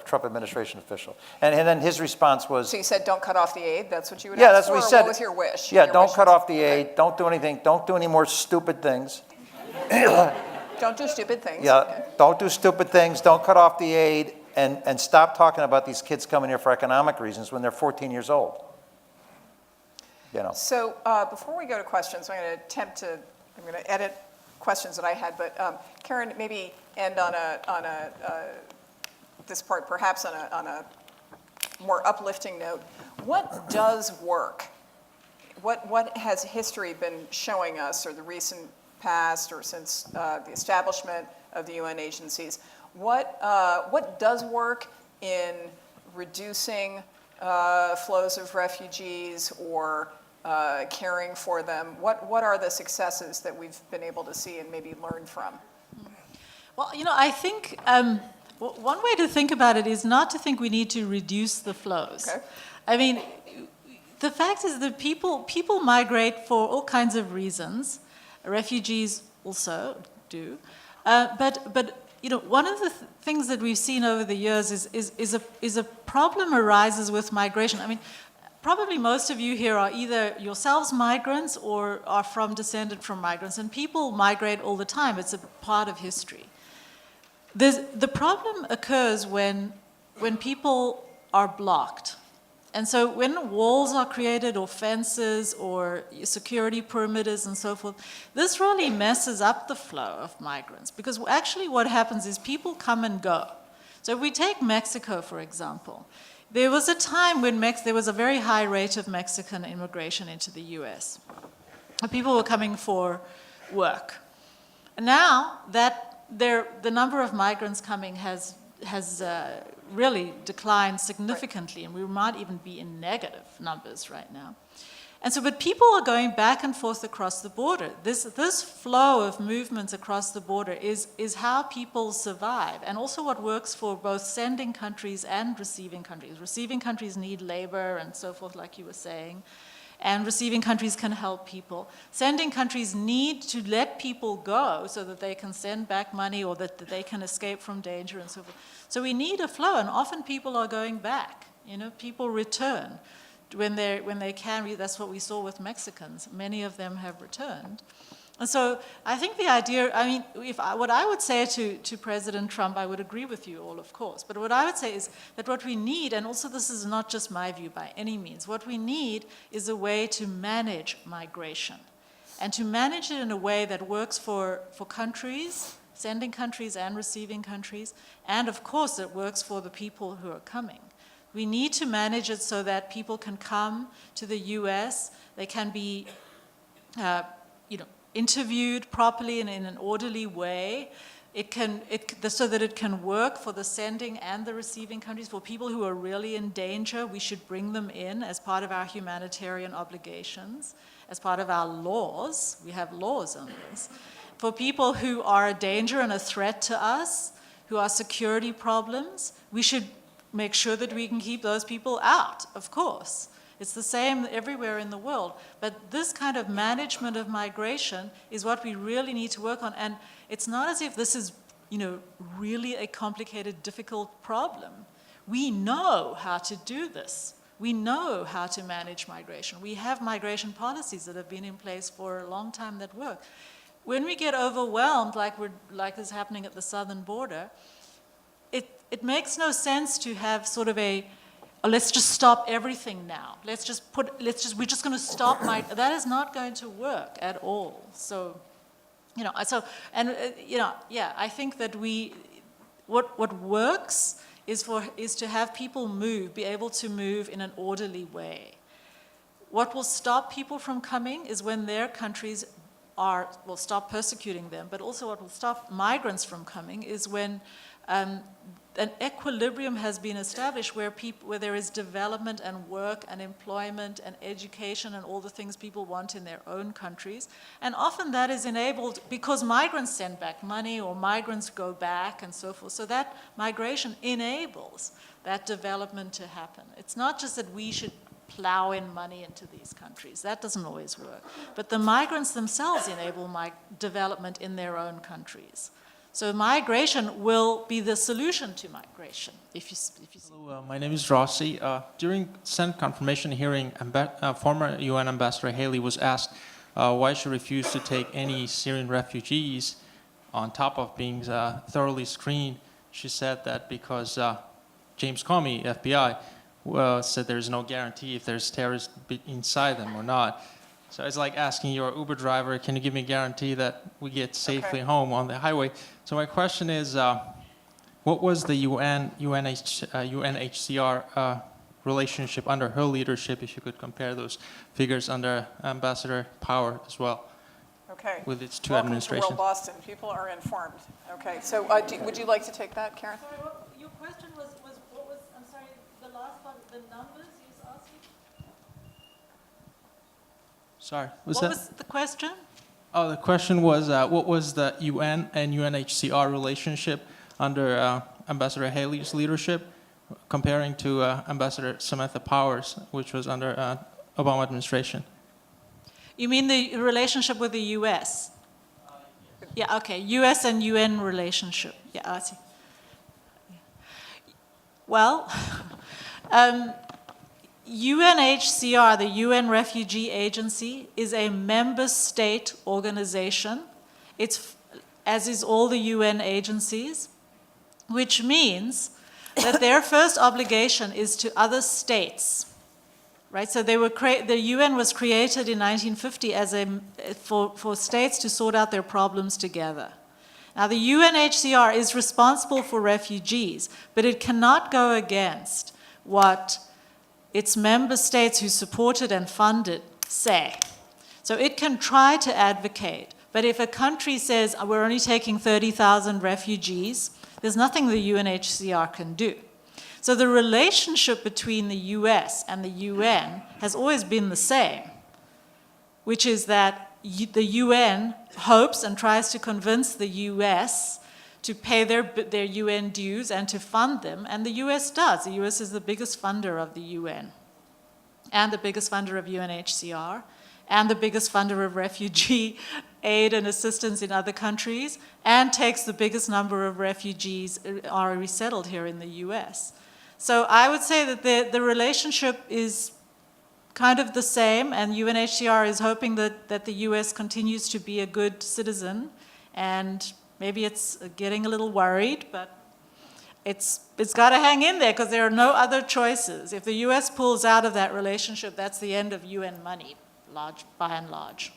D: Trump administration official. And then his response was.
B: So you said don't cut off the aid? That's what you would
D: Yeah,
B: ask
D: that's
B: for,
D: what he
B: or
D: said.
B: What was your wish?
D: Yeah,
B: Your
D: don't
B: wish
D: cut
B: was-
D: off the aid, don't do anything, don't do any more stupid things.
B: Don't do stupid things.
D: Yeah,
B: Okay.
D: don't do stupid things, don't cut off the aid, and stop talking about these kids coming here for economic reasons when they're 14 years old. You know.
B: So before we go to questions, I'm going to edit questions that I had, but Karen, maybe end on this part, perhaps on a more uplifting note. What does work? What has history been showing us, or the recent past, or since the establishment of the UN agencies? What does work in reducing flows of refugees or caring for them? What are the successes that we've been able to see and maybe learn from?
A: Well, I think one way to think about it is not to think we need to reduce the flows.
B: Okay.
A: I mean, the fact is that people migrate for all kinds of reasons. Refugees also do. But one of the things that we've seen over the years is a problem arises with migration. I mean, probably most of you here are either yourselves migrants or are descended from migrants, and people migrate all the time. It's a part of history. The problem occurs when people are blocked. And so when walls are created, or fences, or security perimeters and so forth, this really messes up the flow of migrants, because actually what happens is people come and go. So if we take Mexico, for example, there was a time when there was a very high rate of Mexican immigration into the US. People were coming for work. And now that the number of migrants coming has really declined significantly, and we might even be in negative numbers right now. And so, but people are going back and forth across the border. This flow of movements across the border is how people survive, and also what works for both sending countries and receiving countries. Receiving countries need labor and so forth, like you were saying, and receiving countries can help people. Sending countries need to let people go so that they can send back money, or that they can escape from danger and so forth. So we need a flow, and often people are going back. People return when they can. That's what we saw with Mexicans. Many of them have returned. And so I think the idea, I mean, what I would say to President Trump, I would agree with you all, of course, but what I would say is that what we need, and also this is not just my view by any means, what we need is a way to manage migration, and to manage it in a way that works for countries, sending countries and receiving countries, and of course it works for the people who are coming. We need to manage it so that people can come to the US, they can be interviewed properly and in an orderly way. So that it can work for the sending and the receiving countries. For people who are really in danger, we should bring them in as part of our humanitarian obligations, as part of our laws. We have laws on this. For people who are a danger and a threat to us, who are security problems, we should make sure that we can keep those people out, of course. It's the same everywhere in the world. But this kind of management of migration is what we really need to work on. And it's not as if this is, really a complicated, difficult problem. We know how to do this. We know how to manage migration. We have migration policies that have been in place for a long time that work. When we get overwhelmed, like is happening at the southern border, it makes no sense to have sort of let's just stop everything now. We're just going to stop that is not going to work at all. So, I think that what works is to have people be able to move in an orderly way. What will stop people from coming is when their countries will stop persecuting them, but also what will stop migrants from coming is when an equilibrium has been established where there is development and work and employment and education and all the things people want in their own countries. And often that is enabled because migrants send back money or migrants go back and so forth. So that migration enables that development to happen. It's not just that we should plow in money into these countries. That doesn't always work. But the migrants themselves enable development in their own countries. So migration will be the solution to migration, if you see.
E: Hello, my name is Rossi. During Senate confirmation hearing, former UN Ambassador Haley was asked why she refused to take any Syrian refugees on top of being thoroughly screened. She said that because James Comey, FBI, said there's no guarantee if there's terrorists inside them or not. So it's like asking your Uber driver, can you give me a guarantee that we get safely home on the highway? So my question is, what was the UNHCR relationship under her leadership, if you could compare those figures under Ambassador Power as well?
B: Okay.
E: With its two
B: Welcome
E: administrations.
B: to WorldBoston. People are informed. Okay, so would you like to take that, Karen?
A: Sorry, your question was what was, I'm sorry, the last part, the numbers you was asking?
E: Sorry,
A: What was the question?
E: Oh, the question was, what was the UN and UNHCR relationship under Ambassador Haley's leadership, comparing to Ambassador Samantha Powers, which was under Obama administration?
A: You mean the relationship with the U.S.? Yeah, okay, U.S. and UN relationship. Yeah, I see. Well, UNHCR, the UN Refugee Agency, is a member state organization. It's, as is all the UN agencies, which means that their first obligation is to other states. Right, so they were the UN was created in 1950 as for states to sort out their problems together. Now, the UNHCR is responsible for refugees, but it cannot go against what its member states who support it and fund it say. So it can try to advocate, but if a country says, we're only taking 30,000 refugees, there's nothing the UNHCR can do. So the relationship between the US and the UN has always been the same, which is that the UN hopes and tries to convince the US to pay their UN dues and to fund them, and the US does. The US is the biggest funder of the UN, and the biggest funder of UNHCR, and the biggest funder of refugee aid and assistance in other countries, and takes the biggest number of refugees are resettled here in the US. So I would say that the relationship is kind of the same, and UNHCR is hoping that the US continues to be a good citizen, and maybe it's getting a little worried, but it's got to hang in there because there are no other choices. If the US pulls out of that relationship, that's the end of UN money, by and large.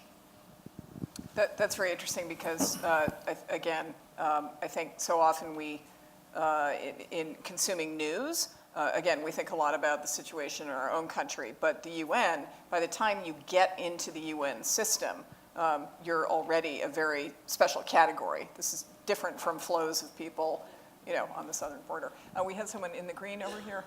B: That's very interesting because, again, I think so often we, in consuming news, again, we think a lot about the situation in our own country, but the UN, by the time you get into the UN system, you're already a very special category. This is different from flows of people, you know, on the southern border. We had someone in the green over here.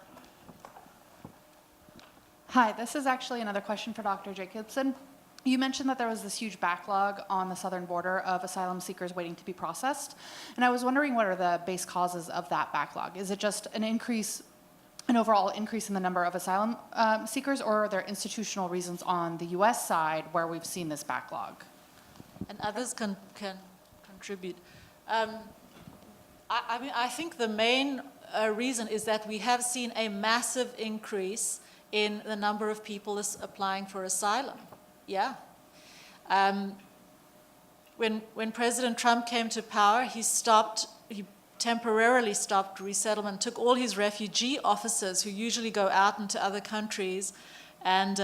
F: Hi, this is actually another question for Dr. Jacobsen. You mentioned that there was this huge backlog on the southern border of asylum seekers waiting to be processed. And I was wondering, what are the base causes of that backlog? Is it just an overall increase in the number of asylum seekers, or are there institutional reasons on the US side where we've seen this backlog?
A: And others can contribute. I mean, I think the main reason is that we have seen a massive increase in the number of people applying for asylum. Yeah. When President Trump came to power, he temporarily stopped resettlement, took all his refugee officers who usually go out into other countries and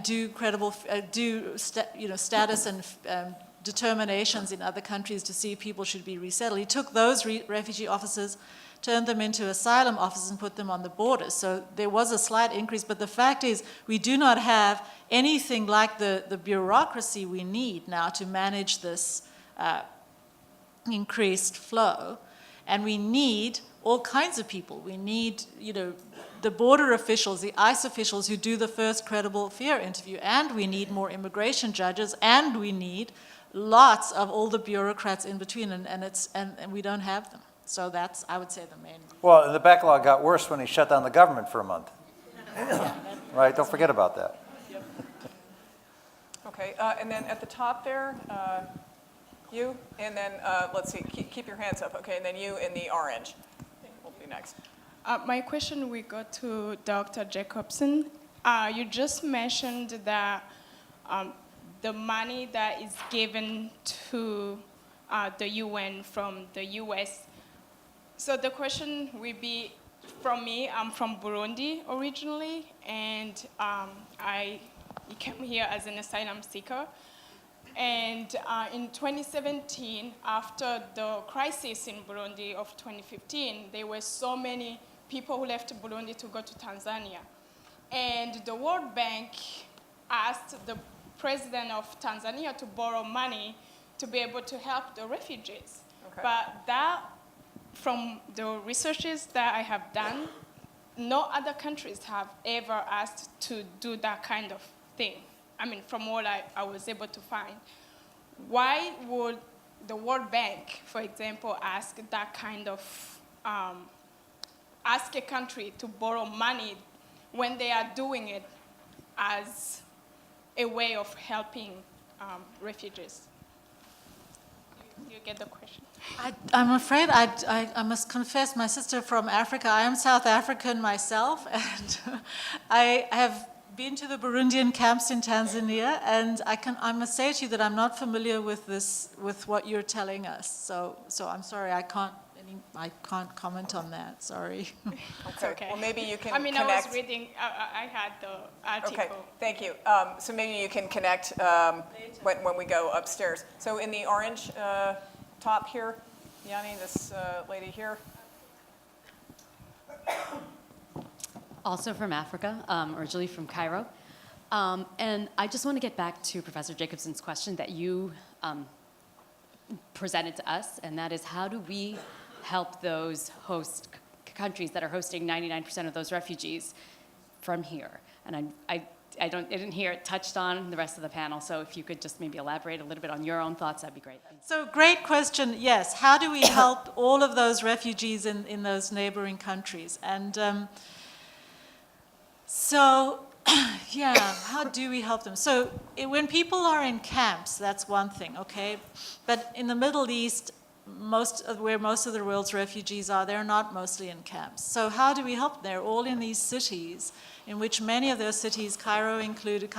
A: do status and determinations in other countries to see if people should be resettled. He took those refugee officers, turned them into asylum officers and put them on the border. So there was a slight increase, but the fact is we do not have anything like the bureaucracy we need now to manage this increased flow. And we need all kinds of people. We need, the border officials, the ICE officials who do the first credible fear interview, and we need more immigration judges, and we need lots of all the bureaucrats in between, and we don't have them. So that's, I would say, the main.
D: Well, the backlog got worse when he shut down the government for a month.
A: Yeah,
D: right? Don't forget about that.
B: Okay, and then at the top there, you, and then let's see, keep your hands up. Okay, and then you in the orange. Will be next.
G: My question will go to Dr. Jacobson. You just mentioned that the money that is given to the UN from the US. So the question will be, from me, I'm from Burundi originally, and I came here as an asylum seeker. And in 2017, after the crisis in Burundi of 2015, there were so many people who left Burundi to go to Tanzania. And the World Bank asked the president of Tanzania to borrow money to be able to help the refugees.
B: Okay.
G: But that, from the researches that I have done, no other countries have ever asked to do that kind of thing. I mean, from what I was able to find. Why would the World Bank, for example, ask that kind of, ask a country to borrow money when they are doing it as a way of helping refugees? You get the question?
A: I'm afraid I must confess, my sister from Africa, I am South African myself, and I have been to the Burundian camps in Tanzania, and I must say to you that I'm not familiar with what you're telling us. So I'm sorry, I can't comment on that. Sorry.
B: Okay. Well, maybe you can
G: connect. I was reading. I had the article.
B: Okay. Thank you. So maybe you can connect when we go upstairs. So in the orange top here, Yanni, this lady here.
H: Also from Africa, originally from Cairo. And I just want to get back to Professor Jacobson's question that you presented to us, and that is, how do we help those host countries that are hosting 99% of those refugees from here? And I didn't hear it touched on in the rest of the panel, so if you could just maybe elaborate a little bit on your own thoughts, that'd be great.
A: So great question, yes. How do we help all of those refugees in those neighboring countries? And how do we help them? So when people are in camps, that's one thing, okay? But in the Middle East, where most of the world's refugees are, they're not mostly in camps. So how do we help them? They're all in these cities, in which many of those cities, Cairo included,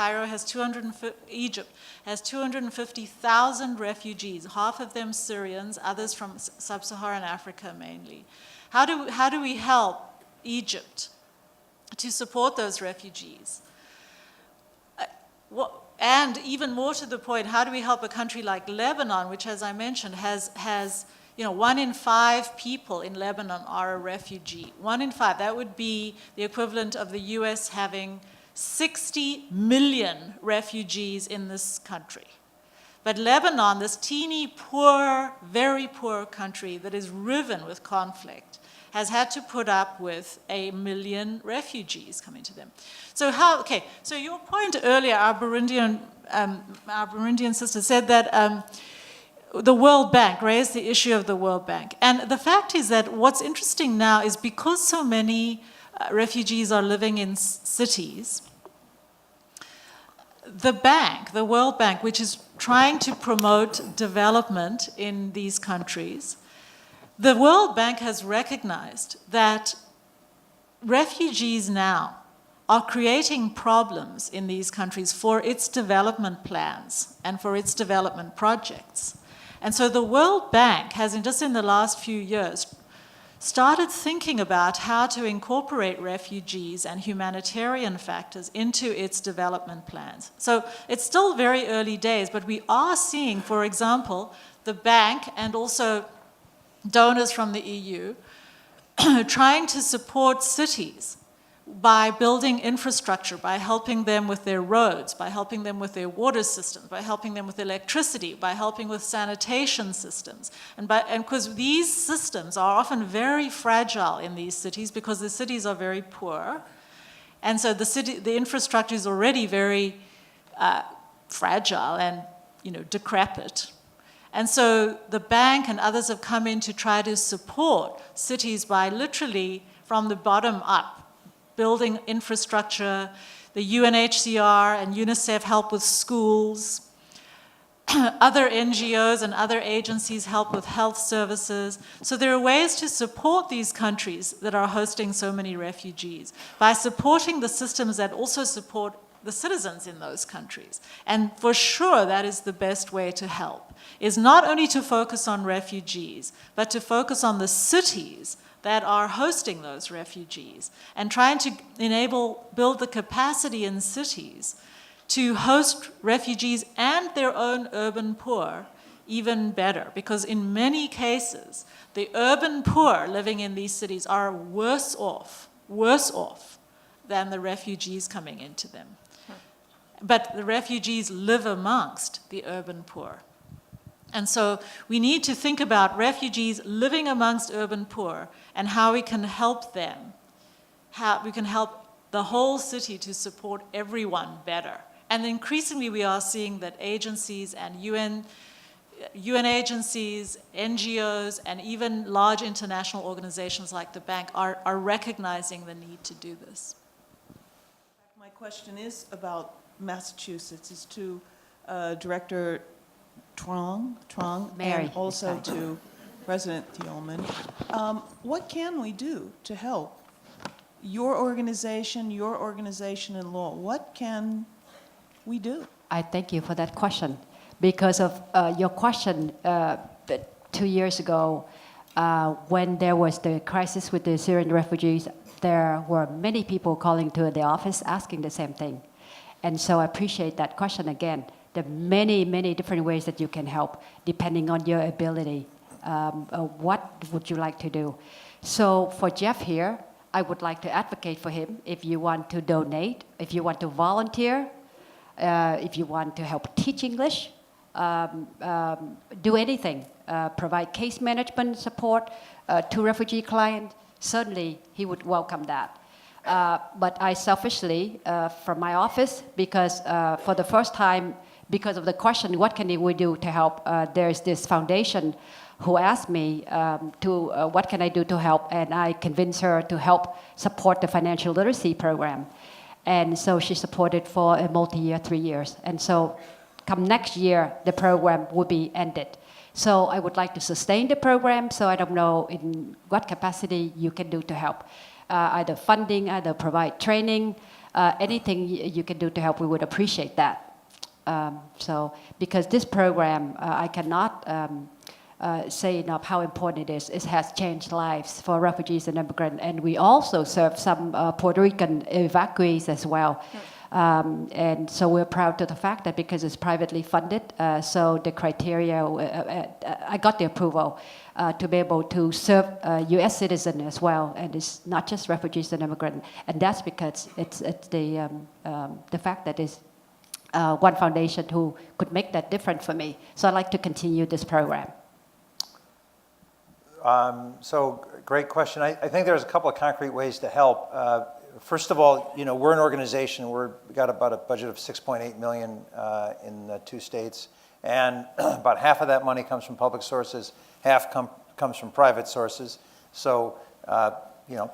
A: Egypt has 250,000 refugees, half of them Syrians, others from sub-Saharan Africa mainly. How do we help Egypt to support those refugees? And even more to the point, how do we help a country like Lebanon, which, as I mentioned, has 1 in 5 people in Lebanon are a refugee. 1 in 5, that would be the equivalent of the US having 60 million refugees in this country. But Lebanon, this teeny, poor, very poor country that is riven with conflict, has had to put up with 1 million refugees coming to them. So so your point earlier, our Burundian sister said that the World Bank raised the issue of the World Bank. And the fact is that what's interesting now is because so many refugees are living in cities, the bank, the World Bank, which is trying to promote development in these countries, the World Bank has recognized that refugees now are creating problems in these countries for its development plans and for its development projects. And so the World Bank has, just in the last few years, started thinking about how to incorporate refugees and humanitarian factors into its development plans. So it's still very early days, but we are seeing, for example, the bank and also donors from the EU trying to support cities by building infrastructure, by helping them with their roads, by helping them with their water systems, by helping them with electricity, by helping with sanitation systems. And because these systems are often very fragile in these cities because the cities are very poor. And so the infrastructure is already very fragile and decrepit. And so the bank and others have come in to try to support cities by literally, from the bottom up, building infrastructure. the UNHCR and UNICEF help with schools. Other NGOs and other agencies help with health services. So there are ways to support these countries that are hosting so many refugees by supporting the systems that also support the citizens in those countries. And for sure, that is the best way to help, is not only to focus on refugees, but to focus on the cities that are hosting those refugees and trying to build the capacity in cities to host refugees and their own urban poor even better. Because in many cases, the urban poor living in these cities are worse off than the refugees coming into them. But the refugees live amongst the urban poor. And so we need to think about refugees living amongst urban poor and how we can help them, how we can help the whole city to support everyone better. And increasingly we are seeing that agencies and UN agencies, NGOs, and even large international organizations like the bank are recognizing the need to do this.
I: My question is about Massachusetts. It's to Director Truong,
C: Mary,
I: and also
C: it's fine.
I: to President Thielmen. What can we do to help your organization in law? What can we do?
C: I thank you for that question. Because of your question, 2 years ago, when there was the crisis with the Syrian refugees, there were many people calling to the office asking the same thing. And so I appreciate that question again. There are many, many different ways that you can help, depending on your ability. What would you like to do? So for Jeff here, I would like to advocate for him if you want to donate, if you want to volunteer, if you want to help teach English, do anything, provide case management support to refugee clients, certainly he would welcome that. But I selfishly, from my office, because for the first time, because of the question, what can we do to help, there's this foundation who asked me what can I do to help, and I convinced her to help support the financial literacy program. And so she supported for a multi-year, 3 years. And so come next year, the program will be ended. So I would like to sustain the program, so I don't know in what capacity you can do to help. Either funding, either provide training, anything you can do to help, we would appreciate that. So because this program, I cannot say enough how important it is. It has changed lives for refugees and immigrants, and we also serve some Puerto Rican evacuees as well. And so we're proud of the fact that because it's privately funded, so the criteria, I got the approval to be able to serve U.S. citizens as well, and it's not just refugees and immigrants, and that's because it's the fact that it's one foundation who could make that difference for me. So I'd like to continue this program.
D: So great question. I think there's a couple of concrete ways to help. First of all, we're an organization. We got about a budget of $6.8 million in 2 states, and about half of that money comes from public sources, half comes from private sources. So,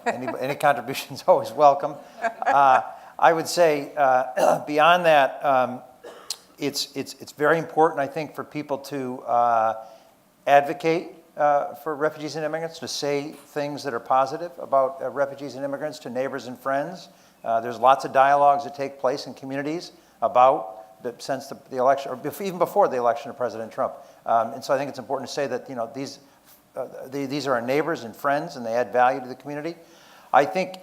D: any contribution is always welcome. I would say beyond that, it's very important, I think, for people to advocate for refugees and immigrants, to say things that are positive about refugees and immigrants to neighbors and friends. There's lots of dialogues that take place in communities about since the election, or even before the election of President Trump. And so I think it's important to say that these are our neighbors and friends, and they add value to the community. I think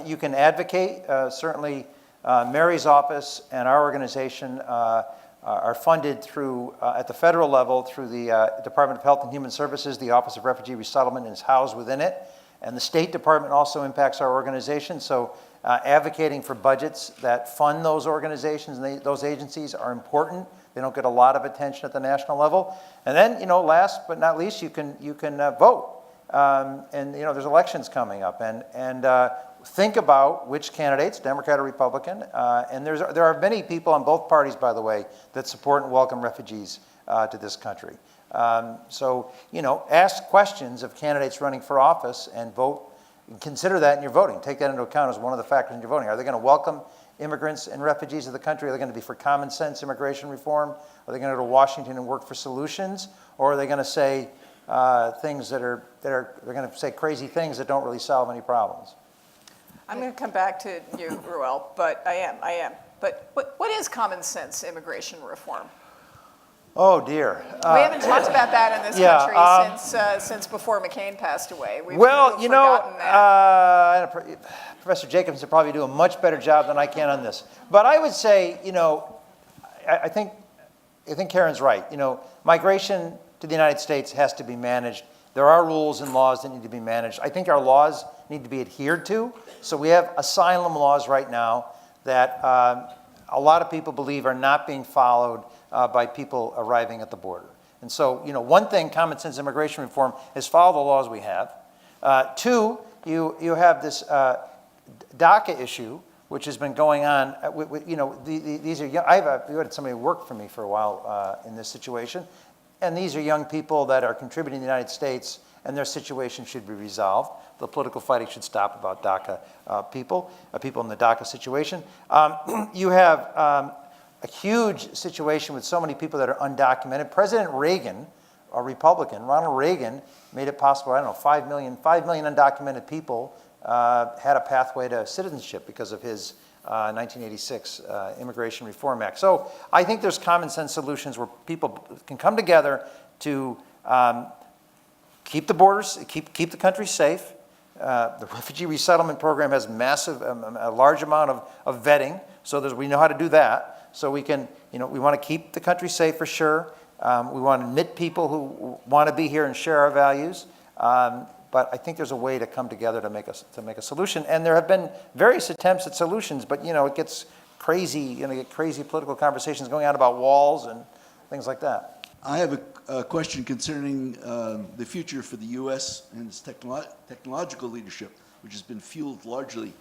D: you can advocate. Certainly, Mary's office and our organization are funded through, at the federal level, through the Department of Health and Human Services. The Office of Refugee Resettlement is housed within it. And the State Department also impacts our organization. So advocating for budgets that fund those organizations and those agencies are important. They don't get a lot of attention at the national level. And then, last but not least, you can vote. And there's elections coming up. And think about which candidates, Democrat or Republican, and there are many people on both parties, by the way, that support and welcome refugees to this country. So ask questions of candidates running for office and vote consider that in your voting. Take that into account as one of the factors in your voting. Are they going to welcome immigrants and refugees to the country? Are they going to be for common sense immigration reform? Are they going to go to Washington and work for solutions? Or are they going to say things they're going to say crazy things that don't really solve any problems?
B: I'm going to come back to you, Ruel, but I am. But what is common sense immigration reform?
D: Oh, dear.
B: We haven't talked about that in this country since before McCain passed away. We've forgotten that.
D: Professor Jacobsen probably do a much better job than I can on this. But I would say, I think Karen's right. Migration to the United States has to be managed. There are rules and laws that need to be managed. I think our laws need to be adhered to. So we have asylum laws right now that a lot of people believe are not being followed by people arriving at the border. And so, one thing, common sense immigration reform, is follow the laws we have. Two, you have this DACA issue, which has been going on. These are young, you had somebody who worked for me for a while in this situation, and these are young people that are contributing to the United States, and their situation should be resolved. The political fighting should stop about DACA people in the DACA situation. You have a huge situation with so many people that are undocumented. President Reagan, a Republican, Ronald Reagan, made it possible, 5 million undocumented people had a pathway to citizenship because of his 1986 Immigration Reform Act. So I think there's common sense solutions where people can come together to keep the borders, keep the country safe. The Refugee Resettlement Program has a large amount of vetting, so we know how to do that. So we can, we want to keep the country safe for sure. We want to admit people who want to be here and share our values. But I think there's a way to come together to make a solution. And there have been various attempts at solutions, but it gets crazy. You get crazy political conversations going on about walls and things like that.
J: I have a question concerning the future for the U.S. and its technological leadership, which has been fueled largely,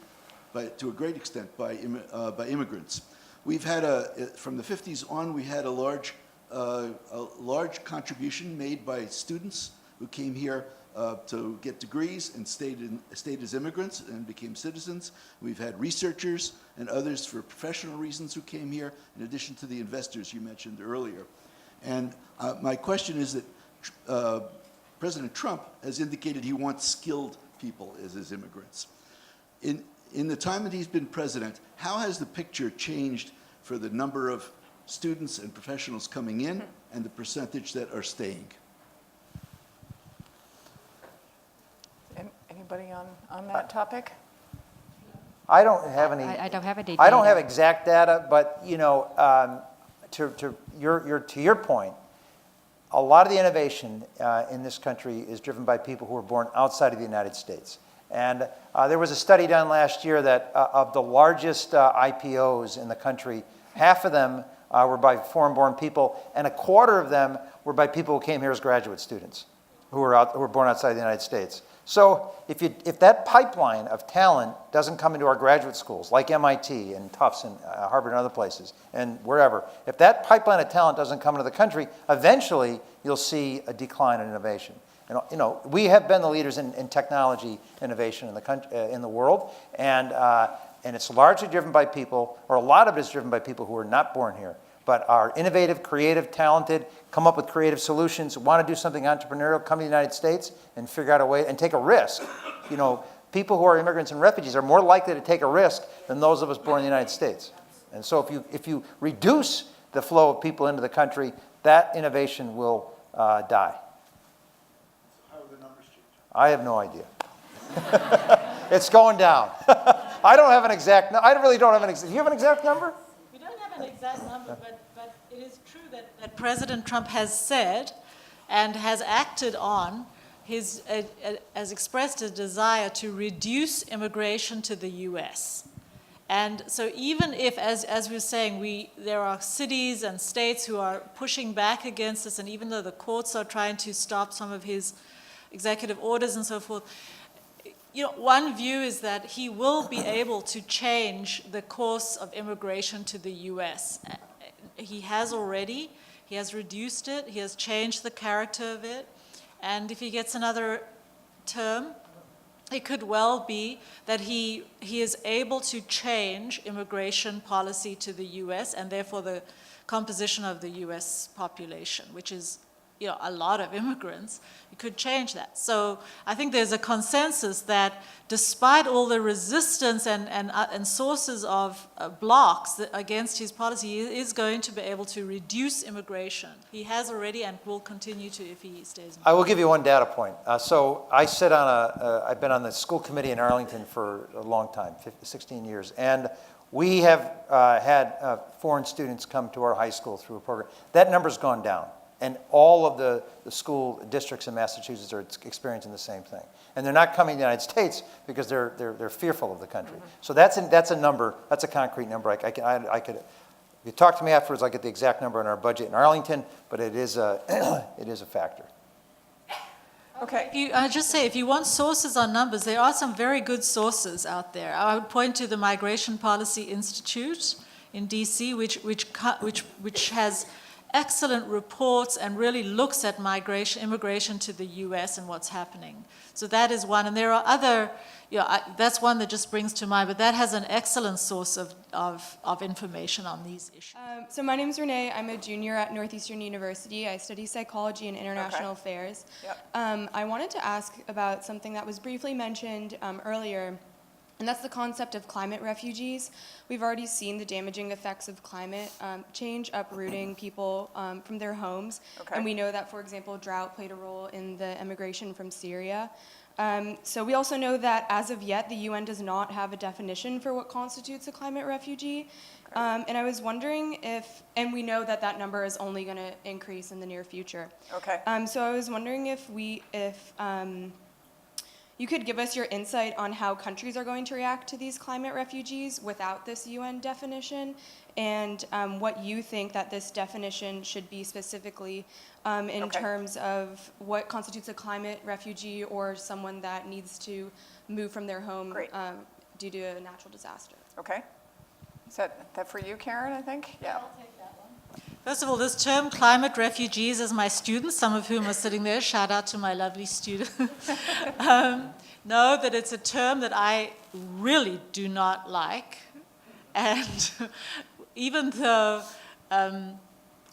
J: to a great extent, by immigrants. We've had from the 50s on, we had a large contribution made by students who came here to get degrees and stayed as immigrants and became citizens. We've had researchers and others for professional reasons who came here, in addition to the investors you mentioned earlier. And my question is that President Trump has indicated he wants skilled people as his immigrants. In the time that he's been president, how has the picture changed for the number of students and professionals coming in and the percentage that are staying?
B: Anybody on that topic?
D: I don't have any.
C: I don't have any
D: I don't
C: data.
D: have exact data, but to your point, a lot of the innovation in this country is driven by people who were born outside of the United States. And there was a study done last year that of the largest IPOs in the country, half of them were by foreign-born people, and a quarter of them were by people who came here as graduate students, who were born outside the United States. So if that pipeline of talent doesn't come into our graduate schools, like MIT and Tufts and Harvard and other places, and wherever, if that pipeline of talent doesn't come into the country, eventually you'll see a decline in innovation. We have been the leaders in technology innovation in the world, and it's largely driven by people, or a lot of it is driven by people who are not born here, but are innovative, creative, talented, come up with creative solutions, want to do something entrepreneurial, come to the United States and figure out a way and take a risk. People who are immigrants and refugees are more likely to take a risk than those of us born in the United States. And so if you reduce the flow of people into the country, that innovation will die.
J: How are the numbers changing?
D: I have no idea. It's going down. I don't have an exact. I really don't have an exact. Do you have an exact number?
A: We don't have an exact number, but it is true that President Trump has said and has acted on has expressed a desire to reduce immigration to the U.S. And so even if, as we were saying, there are cities and states who are pushing back against this, and even though the courts are trying to stop some of his executive orders and so forth, one view is that he will be able to change the course of immigration to the U.S. He has already. He has reduced it. He has changed the character of it. And if he gets another term, it could well be that he is able to change immigration policy to the U.S. and therefore the composition of the U.S. population, which is, you know, a lot of immigrants. You could change that. So I think there's a consensus that despite all the resistance and sources of blocks against his policy, he is going to be able to reduce immigration. He has already and will continue to if he stays in.
D: I will give you one data point. So I sit on I've been on the school committee in Arlington for a long time, 16 years, and we have had foreign students come to our high school through a program. That number's gone down. And all of the school districts in Massachusetts are experiencing the same thing. And they're not coming to the United States because they're fearful of the country. So that's a number, that's a concrete number. I could, if you talk to me afterwards, I'll get the exact number in our budget in Arlington, but it is a factor.
B: Okay.
A: I just say, if you want sources on numbers, there are some very good sources out there. I would point to the Migration Policy Institute in DC, which has excellent reports and really looks at immigration to the U.S. and what's happening. So that is one, and there are other. That's one that just springs to mind. But that has an excellent source of information on these issues.
K: So my name is Renee. I'm a junior at Northeastern University. I study psychology and international affairs.
B: Yep.
K: I wanted to ask about something that was briefly mentioned earlier. And that's the concept of climate refugees. We've already seen the damaging effects of climate change uprooting people from their homes.
B: Okay.
K: And we know that, for example, drought played a role in the emigration from Syria. So we also know that as of yet, the UN does not have a definition for what constitutes a climate refugee. Okay. And I was wondering and we know that number is only going to increase in the near future.
B: Okay.
K: So I was wondering if you could give us your insight on how countries are going to react to these climate refugees without this UN definition, and what you think that this definition should be specifically in terms of what constitutes a climate refugee or someone that needs to move from their home due to a natural disaster.
B: Okay. Is that for you, Karen, I think? Yeah.
A: I'll take that one. First of all, this term climate refugees is my students, some of whom are sitting there. Shout out to my lovely students. Know that it's a term that I really do not like. And even though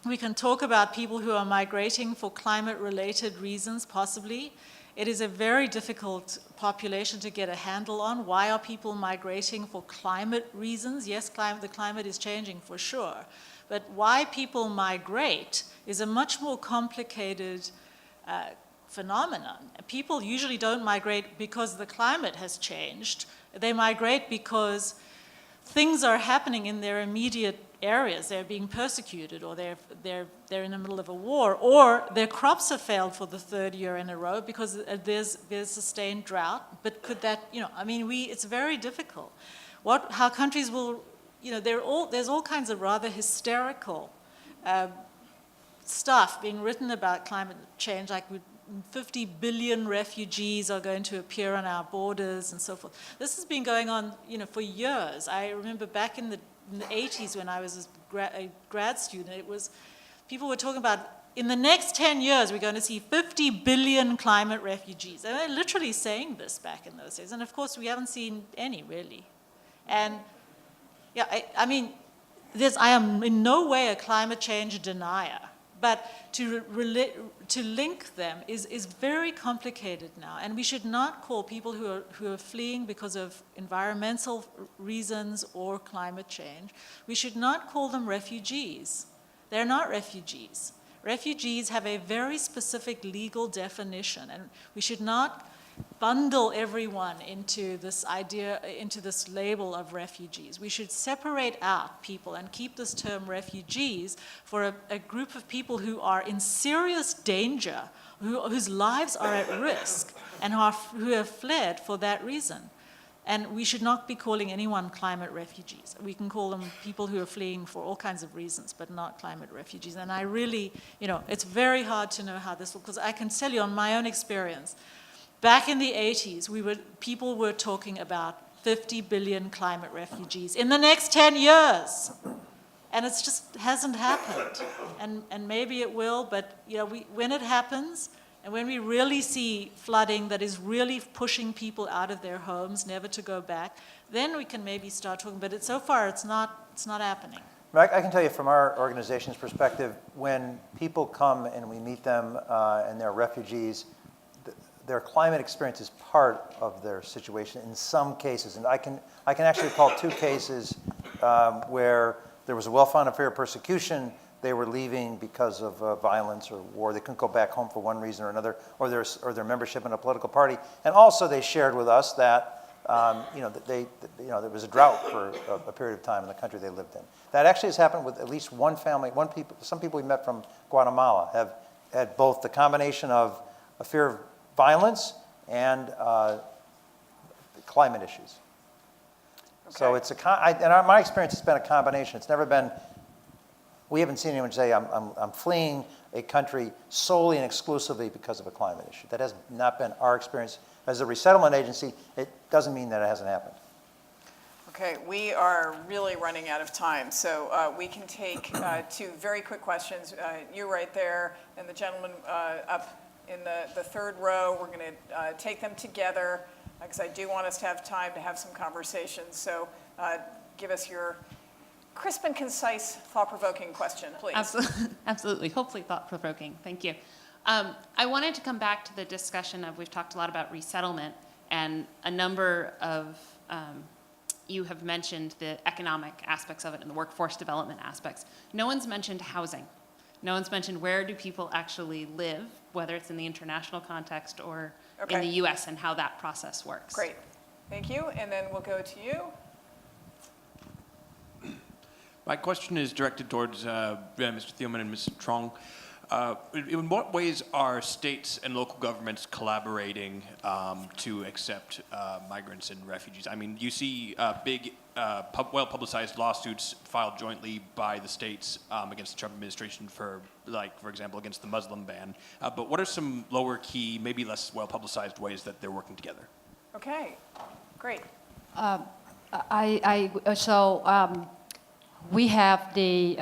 A: we can talk about people who are migrating for climate-related reasons, possibly, it is a very difficult population to get a handle on. Why are people migrating for climate reasons? Yes, the climate is changing for sure. But why people migrate is a much more complicated phenomenon. People usually don't migrate because the climate has changed. They migrate because things are happening in their immediate areas. They're being persecuted, or they're in the middle of a war, or their crops have failed for the third year in a row because there's sustained drought. But could that, it's very difficult. How countries will, there's all kinds of rather hysterical stuff being written about climate change, like 50 billion refugees are going to appear on our borders and so forth. This has been going on, for years. I remember back in the 80s when I was a grad student, people were talking about, in the next 10 years, we're going to see 50 billion climate refugees. And they're literally saying this back in those days. And of course, we haven't seen any, really. And yeah, I am in no way a climate change denier. But to link them is very complicated now, and we should not call people who are fleeing because of environmental reasons or climate change. We should not call them refugees. They're not refugees. Refugees have a very specific legal definition, and we should not bundle everyone into this idea, into this label of refugees. We should separate out people and keep this term refugees for a group of people who are in serious danger, whose lives are at risk, and who have fled for that reason. And we should not be calling anyone climate refugees. We can call them people who are fleeing for all kinds of reasons, but not climate refugees. And I really, it's very hard to know how this will, because I can tell you on my own experience, back in the 80s, people were talking about 50 billion climate refugees in the next 10 years. And it just hasn't happened. And maybe it will, but when it happens, And when we really see flooding that is really pushing people out of their homes, never to go back, then we can maybe start talking. But so far, it's not happening.
D: I can tell you from our organization's perspective, when people come and we meet them and they're refugees, their climate experience is part of their situation in some cases. And I can actually recall 2 cases where there was a well-founded fear of persecution. They were leaving because of violence or war. They couldn't go back home for one reason or another, or their membership in a political party. And also, they shared with us that there was a drought for a period of time in the country they lived in. That actually has happened with at least one family. Some people we met from Guatemala have had both the combination of a fear of violence and climate issues.
B: Okay.
D: So it's in my experience, it's been a combination. It's never been. We haven't seen anyone say, I'm fleeing a country solely and exclusively because of a climate issue. That has not been our experience. As a resettlement agency, it doesn't mean that it hasn't happened.
B: Okay, we are really running out of time, so we can take 2 very quick questions. You right there, and the gentleman up in the 3rd row. We're going to take them together, because I do want us to have time to have some conversations. So give us your crisp and concise, thought-provoking question, please.
L: Absolutely. Hopefully thought-provoking. Thank you. I wanted to come back to the discussion of, we've talked a lot about resettlement, and a number of you have mentioned the economic aspects of it and the workforce development aspects. No one's mentioned housing. No one's mentioned where do people actually live, whether it's in the international context or in the U.S., and how that process works.
B: Great. Thank you. And then we'll go to you.
M: My question is directed towards Mr. Thielmen and Ms. Truong. In what ways are states and local governments collaborating to accept migrants and refugees? I mean, you see big, well-publicized lawsuits filed jointly by the states against the Trump administration for example, against the Muslim ban. But what are some lower-key, maybe less well-publicized ways that they're working together?
B: Okay, great.
C: We have the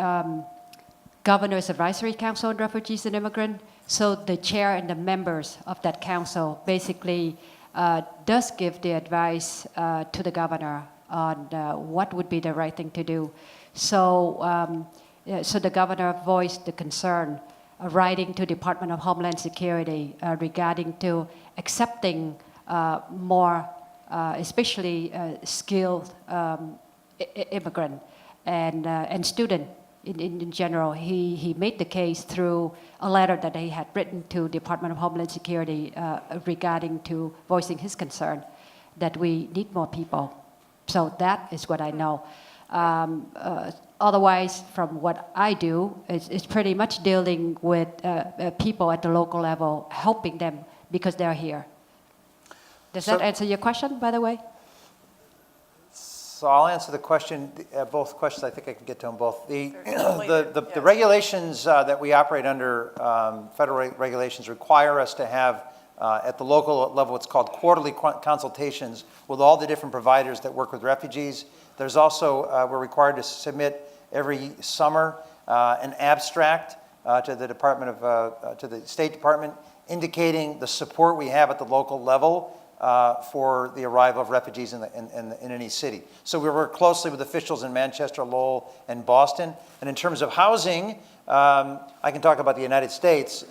C: Governor's Advisory Council on Refugees and Immigrants. So the chair and the members of that council basically does give the advice to the governor on what would be the right thing to do. So the governor voiced the concern, writing to Department of Homeland Security regarding to accepting more, especially skilled immigrant and student. In general, he made the case through a letter that he had written to Department of Homeland Security regarding to voicing his concern that we need more people. So that is what I know. Otherwise, from what I do, it's pretty much dealing with people at the local level, helping them because they're here. Does that answer your question, by the way?
D: So I'll answer the question, both questions. I think I can get to them both. The regulations that we operate under, federal regulations, require us to have at the local level what's called quarterly consultations with all the different providers that work with refugees. There's also, we're required to submit every summer an abstract to the to the State Department indicating the support we have at the local level for the arrival of refugees in any city. So we work closely with officials in Manchester, Lowell, and Boston. And in terms of housing, I can talk about the United States.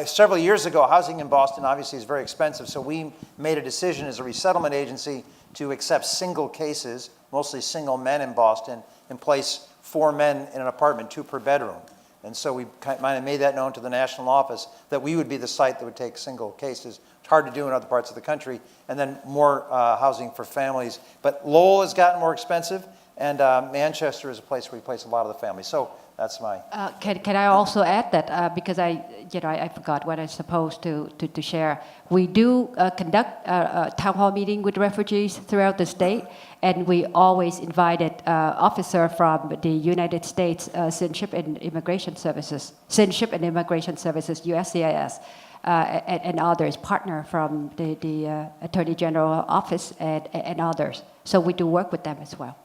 D: Several years ago, housing in Boston obviously is very expensive, so we made a decision as a resettlement agency to accept single cases, mostly single men in Boston, and place 4 men in an apartment, 2 per bedroom. And so we kind of made that known to the national office that we would be the site that would take single cases. It's hard to do in other parts of the country. And then more housing for families. But Lowell has gotten more expensive, and Manchester is a place where we place a lot of the families. So that's my...
C: Can I also add that, because I forgot what I was supposed to share. We do conduct a town hall meeting with refugees throughout the state, and we always invited officer from the United States Citizenship and Immigration Services, USCIS, and others, partner from the Attorney General Office and others. So we do work with them as well.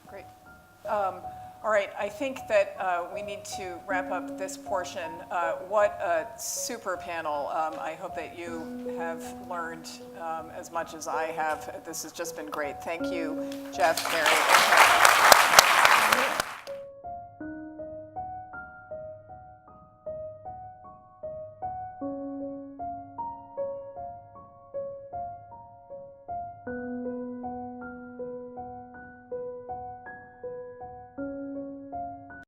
B: Great. All right, I think that we need to wrap up this portion. What a super panel. I hope that you have learned as much as I have. This has just been great. Thank you, Jeff, Mary, and Karen.